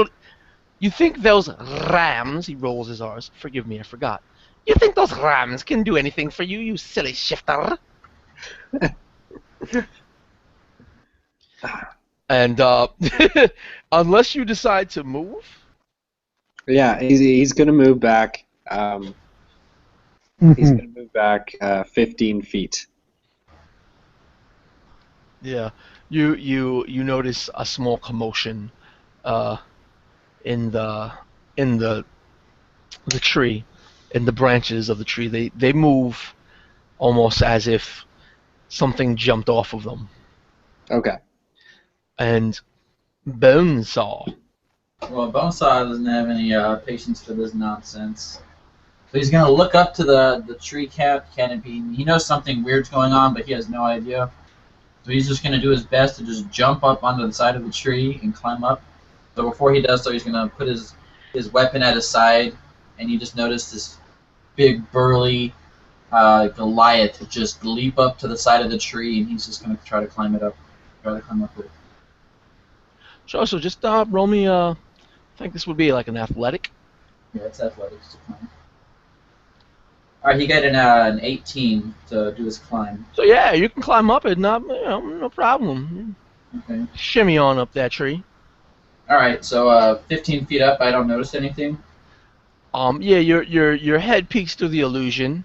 you think those rams, he rolls his R's, forgive me, I forgot. You think those rams can do anything for you, you silly shifter? And unless you decide to move, Yeah, he's gonna move back. He's gonna move back 15 feet. yeah, you notice a small commotion uh, in the tree, in the branches of the tree. They move almost as if something jumped off of them. Okay. And Bonesaw. Well, Bonesaw doesn't have any patience for this nonsense. So he's going to look up to the tree canopy. He knows something weird's going on, but he has no idea. So he's just going to do his best to just jump up onto the side of the tree and climb up. So before he does so, he's going to put his weapon at his side, and you just notice this big, burly Goliath just leap up to the side of the tree, and he's just going to try to climb it up. Try to climb up it. Sure, so just roll me, I think this would be like an athletic. Yeah, it's athletics to climb. Alright, he got an 18 to do his climb. So yeah, you can climb up it, no problem. Okay. Shimmy on up that tree. Alright, so 15 feet up, I don't notice anything. Yeah, your head peeks through the illusion,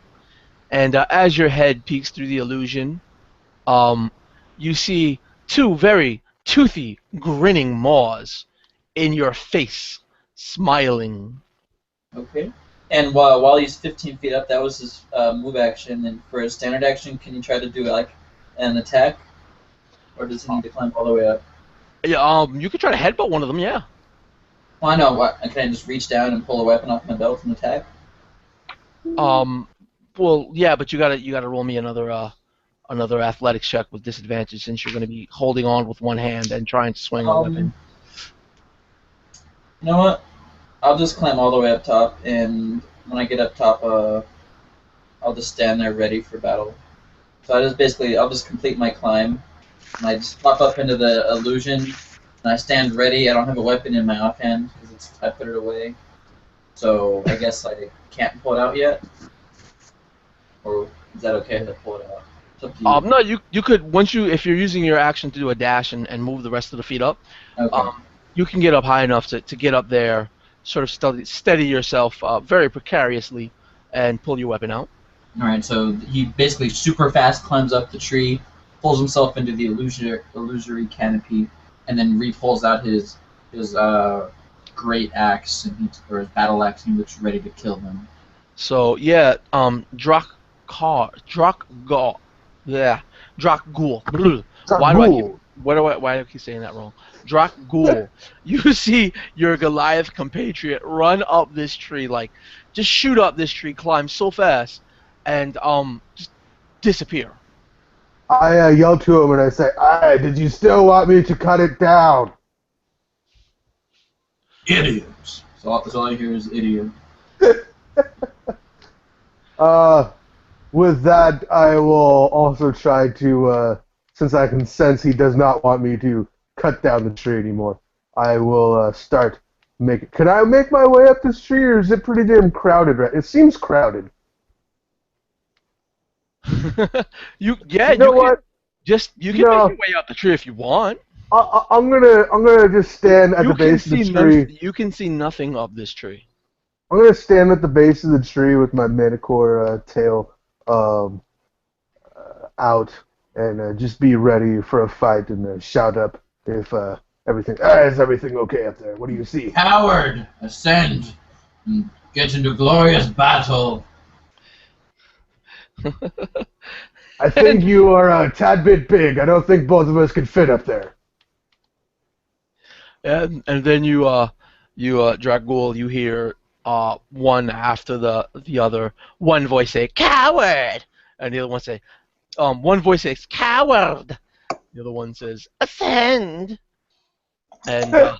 and as your head peeks through the illusion, um, you see two very toothy, grinning maws in your face, smiling. Okay. And while he's 15 feet up, that was his move action. And for his standard action, can you try to do like an attack, or does he need to climb all the way up? Yeah, you could try to headbutt one of them. Yeah. Well, I know. What? Can I just reach down and pull a weapon off my belt and attack? Well, yeah, but you gotta roll me another athletics check with disadvantage since you're gonna be holding on with one hand and trying to swing a weapon. You know what? I'll just climb all the way up top, and when I get up top, I'll just stand there ready for battle. So I'll just complete my climb, and I just pop up into the illusion, and I stand ready. I don't have a weapon in my offhand because I put it away. So I guess I can't pull it out yet, or is that okay to pull it out? It's up to you. No, you could if you're using your action to do a dash and move the rest of the feet up, Okay. you can get up high enough to get up there, sort of steady yourself very precariously, and pull your weapon out. All right. So he basically super fast climbs up the tree, pulls himself into the illusory canopy, and then re-pulls out his great axe or his battle axe, and he looks ready to kill them. So yeah, Drakgul. Yeah, Drakgul. Why do I keep saying that wrong? Drakgul. You see your Goliath compatriot run up this tree, like just shoot up this tree, climb so fast, and just disappear. I yell to him and I say, "Aye, did you still want me to cut it down?" Idiots. So all I hear is idiot. With that, I will also try to, since I can sense he does not want me to cut down the tree anymore, I will start making... Can I make my way up this tree, or is it pretty damn crowded? Right? It seems crowded. You what? can make your way up the tree if you want. I'm gonna just stand at the base of the tree. You can see nothing of this tree. I'm gonna stand at the base of the tree with my manicore tail out and just be ready for a fight and shout up if everything. Is everything okay up there? What do you see? Coward, ascend and get into glorious battle. I think you are a tad bit big. I don't think both of us can fit up there. And then you Dragul, you hear one after the other. One voice say "coward," and the other one say, one voice says "coward," the other one says "ascend," and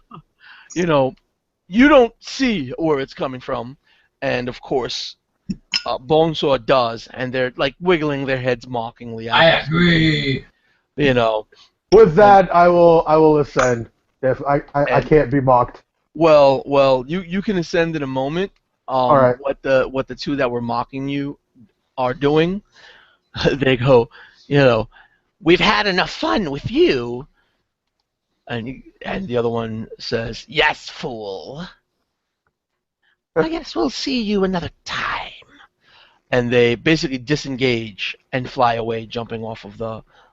you don't see where it's coming from, and of course, Bonesaw does, and they're like wiggling their heads mockingly. I agree. With that, I will ascend. If I can't be mocked. Well, you can ascend in a moment. All right. What the two that were mocking you are doing, they go, we've had enough fun with you, and the other one says, yes, fool. I guess we'll see you another time. And they basically disengage and fly away, jumping off of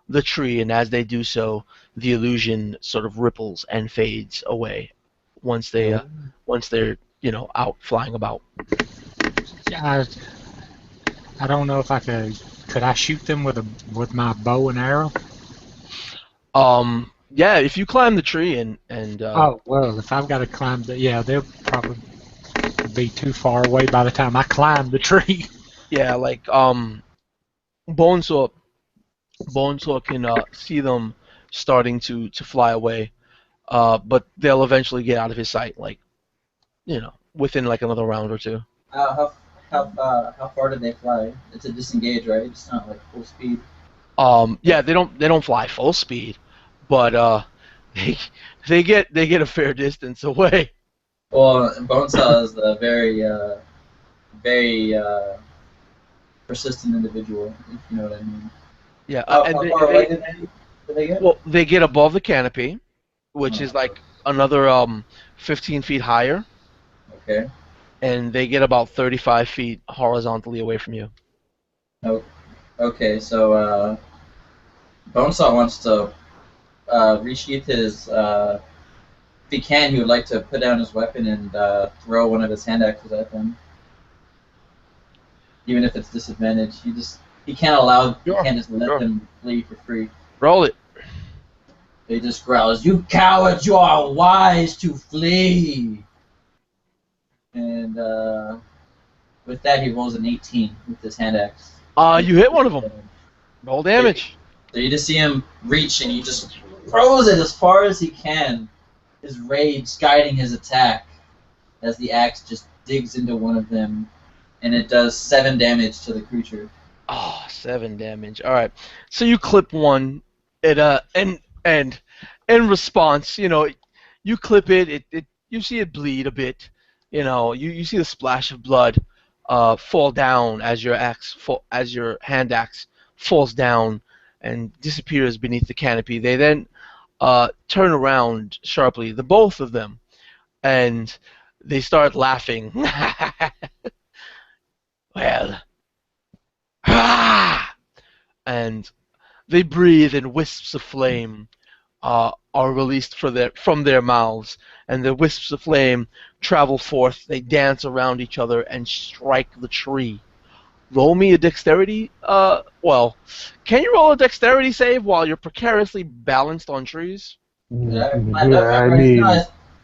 the tree, and as they do so, the illusion sort of ripples and fades away once they're out flying about. I don't know if I could I shoot them with my bow and arrow? Yeah, if you climb the tree and oh well, if I've got to climb they'll probably be too far away by the time I climb the tree. Yeah, like Bonesaw can see them starting to fly away, but they'll eventually get out of his sight, like within like another round or two. How far did they fly? It's a disengage, right? It's not like full speed. Yeah, they don't fly full speed, but they get a fair distance away. Well, Bonesaw is the very persistent individual, if you know what I mean. Yeah, and How far away did they get? well, they get above the canopy, which Oh, is like another 15 feet higher, okay. and they get about 35 feet horizontally away from you. Oh, okay, so Bonesaw wants to resheath his. If he can, he would like to put down his weapon and throw one of his hand axes at them, even if it's disadvantaged. He can't allow. He Sure, can't just let sure. them flee for free. Roll it. He just growls, "You cowards! You are wise to flee!" And with that, he rolls an 18 with his hand axe. You hit one of them. Roll damage. So you just see him reach and he just throws it as far as he can, his rage guiding his attack as the axe just digs into one of them, and it does 7 damage to the creature. Oh, 7 damage. All right. So you clip one. It and in response, you clip it. You see it bleed a bit. You see the splash of blood fall down as as your hand axe falls down and disappears beneath the canopy. They then turn around sharply, the both of them, and they start laughing. Well, and they breathe, and wisps of flame are released from their mouths, and the wisps of flame travel forth. They dance around each other and strike the tree. Roll me a dexterity. Can you roll a dexterity save while you're precariously balanced on trees? Yeah, I mean,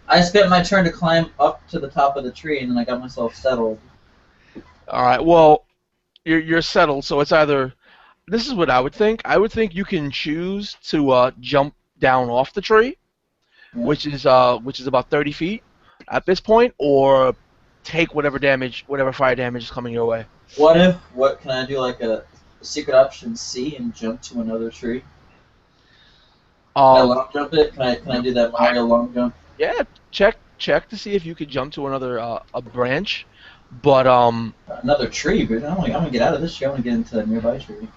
I spent my turn to climb up to the top of the tree, and then I got myself settled. All right. Well, you're settled, so it's either. This is what I would think. I would think you can choose to jump down off the tree, Yeah. which is about 30 feet at this point, or take whatever fire damage is coming your way. What can I do, like a secret option C and jump to another tree? Can I Um, long jump it? Can I do that Mario long jump? yeah, check to see if you could jump to another a branch, but Another tree, but I'm gonna get out of this tree. I want to get into a nearby tree.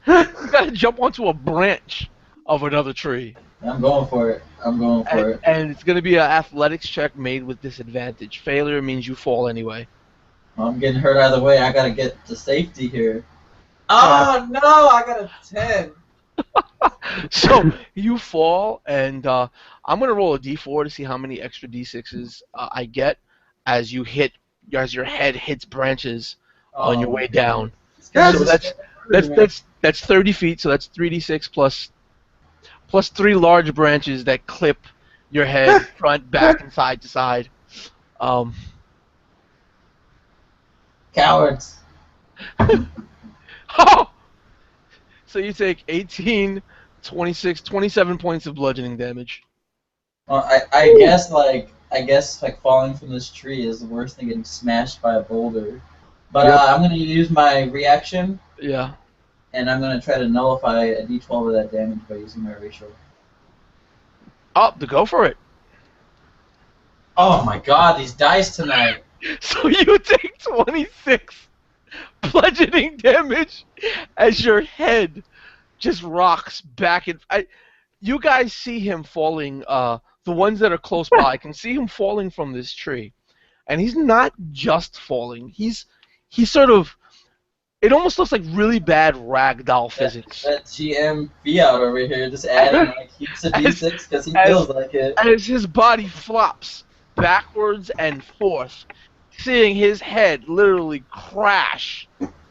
you gotta jump onto a branch of another tree, I'm going for it. I'm going for it. and it's gonna be an athletics check made with disadvantage. Failure means you fall anyway. I'm getting hurt either way. I gotta get to safety here. Oh no! I got a 10. So you fall, and I'm gonna roll a d4 to see how many extra d6s I get as your head hits branches on your way down. Guys, So that's 30 feet. So that's 3d6 plus 3 large branches that clip your head front, back, and side to side. Um, cowards. oh! So you take 18, 26, 27 points of bludgeoning damage. Well, I guess like falling from this tree is worse than getting smashed by a boulder. But Yep. I'm gonna use my reaction, Yeah. and I'm gonna try to nullify a d12 of that damage by using my racial. Go for it. Oh my god, these dice tonight! So you take 26 bludgeoning damage as your head just rocks back and you guys see him falling. The ones that are close by can see him falling from this tree, and he's not just falling. He's sort of. It almost looks like really bad ragdoll physics. That GM Fiat over here just adding like heaps of d6 because he feels like it. As his body flops backwards and forth, seeing his head literally crash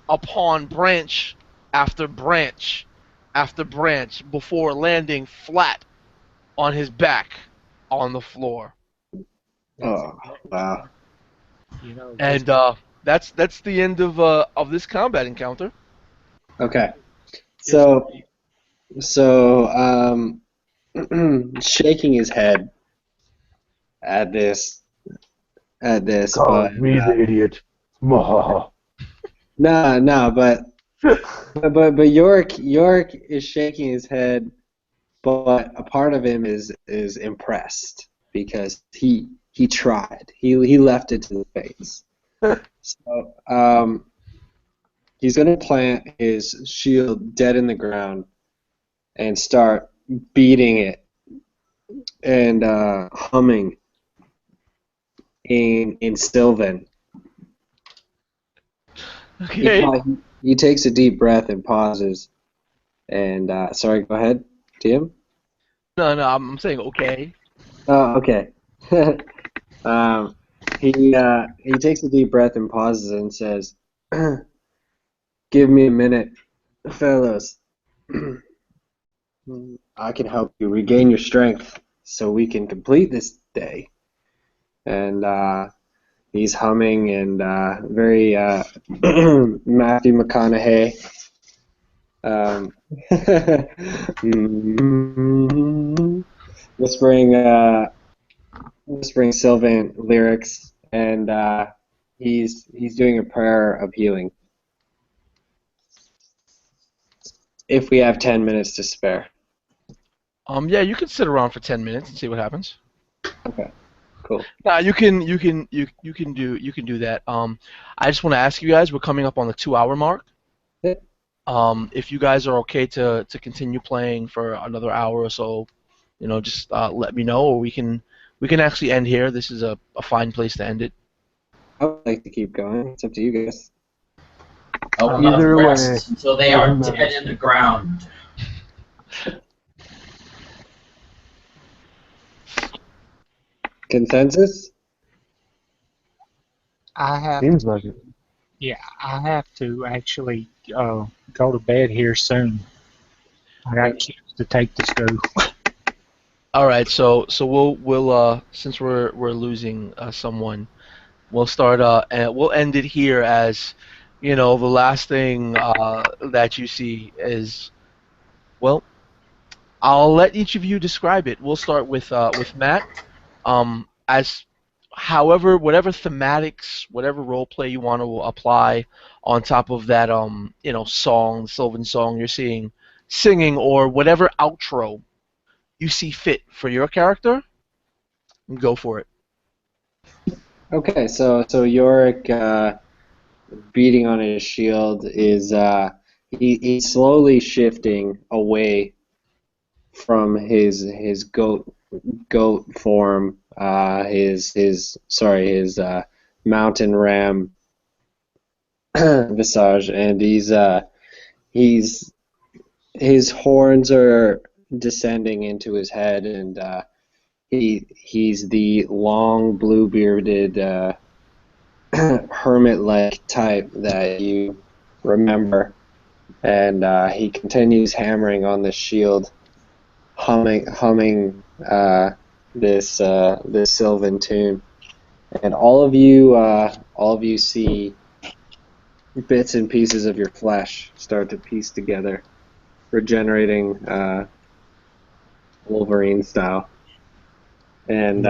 upon branch after branch after branch before landing flat on his back on the floor. Oh, wow. And that's the end of this combat encounter. Okay. So shaking his head at this, call but me the idiot. Mwahaha. no, but York is shaking his head, but a part of him is impressed because he tried. He left it to the fates. So He's gonna plant his shield dead in the ground and start beating it and humming in Sylvan. Okay. He takes a deep breath and pauses. And sorry, go ahead, Tim. No, no, I'm saying okay. Oh, okay. um, he takes a deep breath and pauses and says, "Give me a minute, fellows. I can help you regain your strength so we can complete this day." And he's humming and very Matthew McConaughey. Um, whispering, whispering Sylvan lyrics, and he's doing a prayer of healing. If we have 10 minutes to spare. Yeah, you can sit around for 10 minutes and see what happens. Okay, cool. Nah, you can do that. I just want to ask you guys, we're coming up on the 2 hour mark. Yeah. If you guys are okay to continue playing for another hour or so, just let me know, or we can actually end here. This is a fine place to end it. I would like to keep going. It's up to you guys. I will not Either rest way, until they are doesn't dead matter. in the ground. Consensus? I have Seems like it. Yeah, I have to actually go to bed here soon. I got kids to take to school. All right, so we'll since we're losing someone, we'll start and we'll end it here as, the last thing that you see is, well, I'll let each of you describe it. We'll start with Matt. As however, whatever thematics, whatever role play you want to apply on top of that, song, the Sylvan song you're seeing, singing, or whatever outro you see fit for your character, go for it. Okay, so Yorick beating on his shield is he's slowly shifting away from his goat form, his mountain ram visage, and he's his horns are descending into his head, and he's the long blue bearded hermit-like type that you remember, and he continues hammering on the shield, humming this Sylvan tune, and all of you see bits and pieces of your flesh start to piece together, regenerating Wolverine style, and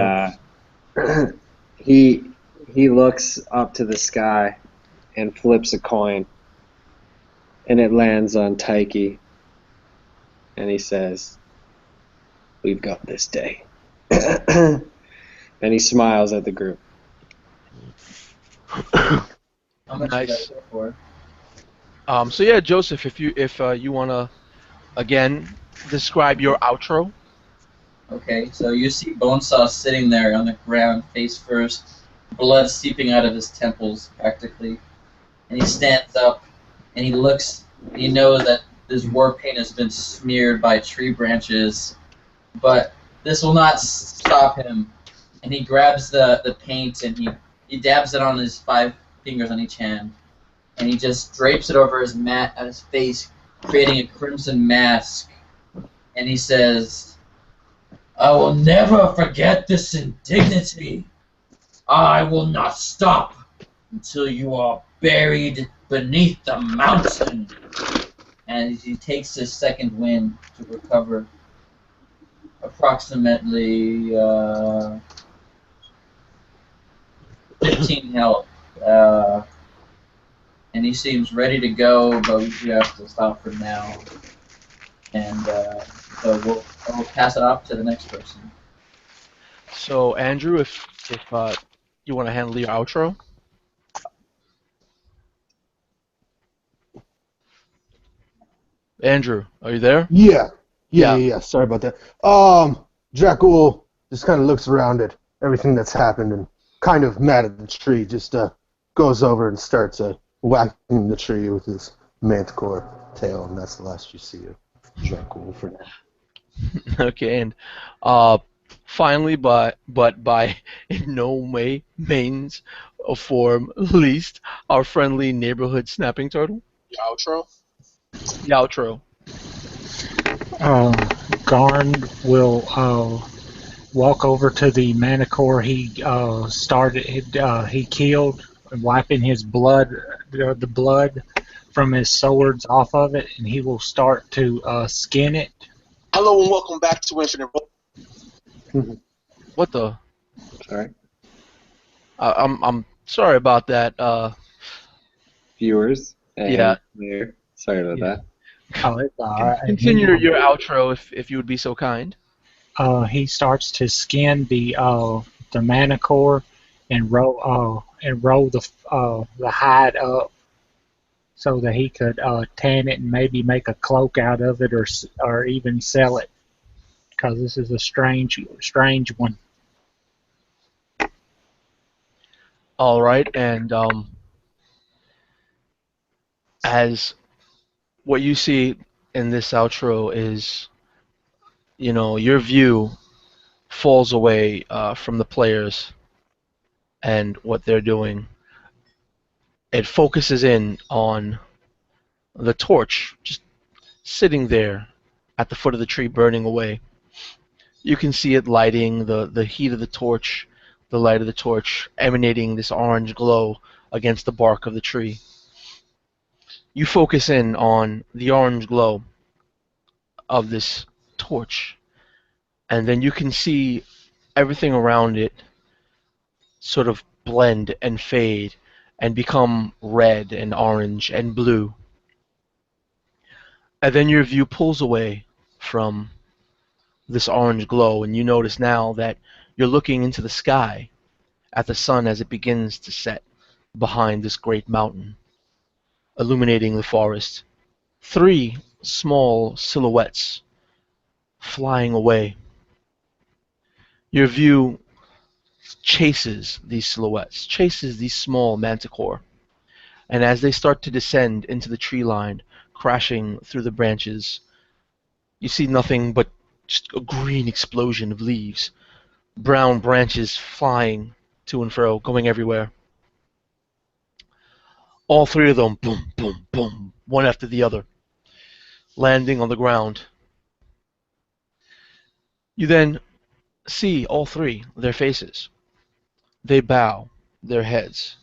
he looks up to the sky and flips a coin, and it lands on Taiki, and he says, "We've got this day." And he smiles at the group. How much you Nice. guys go for? So yeah, Joseph, if you wanna again describe your outro. Okay, so you see Bonesaw sitting there on the ground, face first, blood seeping out of his temples practically. And he stands up and he looks, and you know that his war paint has been smeared by tree branches, but this will not stop him. And he grabs the paint and he dabs it on his 5 fingers on each hand. And he just drapes it over his mat at his face, creating a crimson mask. And he says, "I will never forget this indignity. I will not stop until you are buried beneath the mountain." And he takes his second wind to recover approximately 15 health. And he seems ready to go, but we do have to stop for now. And so we'll pass it off to the next person. So Andrew, if you want to handle your outro. Andrew, are you there? Yeah. Yeah, Yeah. yeah, yeah. Sorry about that. Dracul just kind of looks around at everything that's happened and kind of mad at the tree, just goes over and starts whacking the tree with his manticore tail, and that's the last you see of Dracul for now. Okay, and uh, finally, but by in no way means or form least, our friendly neighborhood snapping turtle, The outro. the outro. Uh, Garn will walk over to the manicore he killed, wiping his blood, the blood from his swords off of it, and he will start to skin it. Hello and welcome back to Infinite Role. What the? Sorry, I'm sorry about that. viewers Yeah. and there. Sorry about Yeah. that. Oh, it's all right. Continue your outro if you would be so kind. He starts to skin the manicore and roll the hide up so that he could tan it and maybe make a cloak out of it or even sell it, because this is a strange one. All right, and as what you see in this outro is, your view falls away from the players and what they're doing. It focuses in on the torch just sitting there at the foot of the tree burning away. You can see it lighting, the heat of the torch, the light of the torch emanating this orange glow against the bark of the tree. You focus in on the orange glow of this torch, and then you can see everything around it sort of blend and fade and become red and orange and blue. And then your view pulls away from this orange glow, and you notice now that you're looking into the sky at the sun as it begins to set behind this great mountain, illuminating the forest. Three small silhouettes flying away. Your view chases these silhouettes, chases these small manticore, and as they start to descend into the tree line, crashing through the branches, you see nothing but just a green explosion of leaves, brown branches flying to and fro, going everywhere. All three of them, boom, boom, boom, one after the other, landing on the ground. You then see all three, their faces. They bow their heads.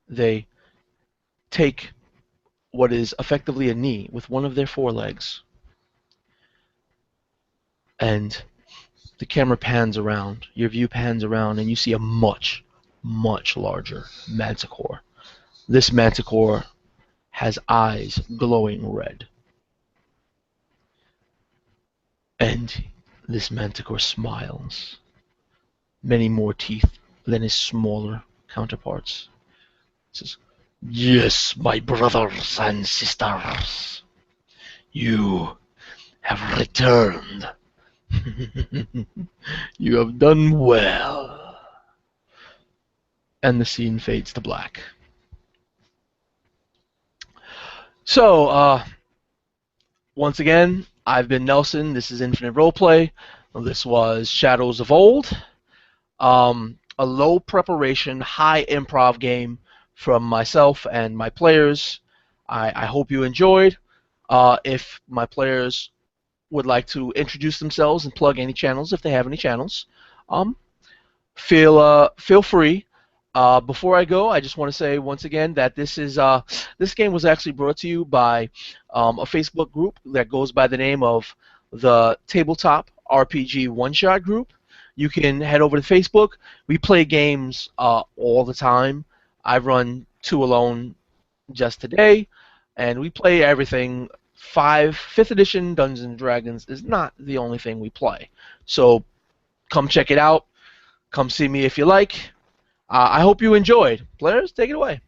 They take what is effectively a knee with one of their forelegs, and the camera pans around, your view pans around, and you see a much, much larger manticore. This manticore has eyes glowing red. And this manticore smiles, many more teeth than his smaller counterparts. It says, "Yes, my brothers and sisters, you have returned. You have done well." And the scene fades to black. So, once again, I've been Nelson. This is Infinite Roleplay. This was Shadows of Old. A low preparation, high improv game from myself and my players. I hope you enjoyed. If my players would like to introduce themselves and plug any channels, if they have any channels, um, feel free. Before I go, I just want to say once again that this game was actually brought to you by a Facebook group that goes by the name of the Tabletop RPG One Shot Group. You can head over to Facebook. We play games all the time. I run two alone just today, and we play everything. Fifth edition Dungeons and Dragons is not the only thing we play. So come check it out. Come see me if you like. I hope you enjoyed. Players, take it away.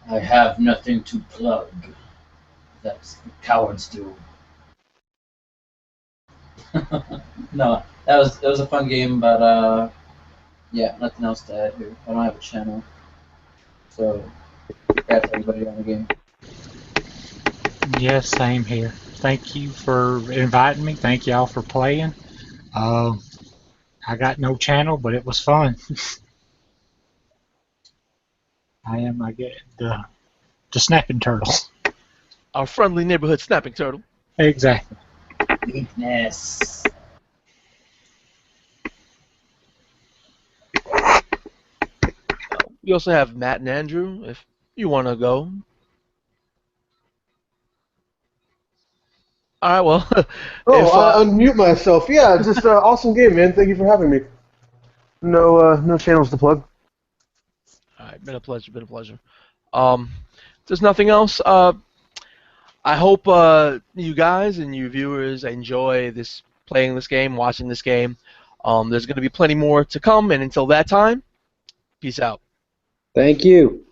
I have nothing to plug. That's what cowards do. No, that was a fun game, but yeah, nothing else to add here. I don't have a channel, so congrats everybody on the game. Yes, same here. Thank you for inviting me. Thank y'all for playing. Uh, I got no channel, but it was fun. I get the snapping turtle. Our friendly neighborhood snapping turtle. Exactly. Weakness. We also have Matt and Andrew, if you want to go. All right, well, Oh, if I unmute myself. Yeah, just awesome game, man. Thank you for having me. No channels to plug. all right, been a pleasure, been a pleasure. If there's nothing else, I hope you guys and you viewers enjoy this playing this game, watching this game. There's going to be plenty more to come, and until that time, peace out. Thank you.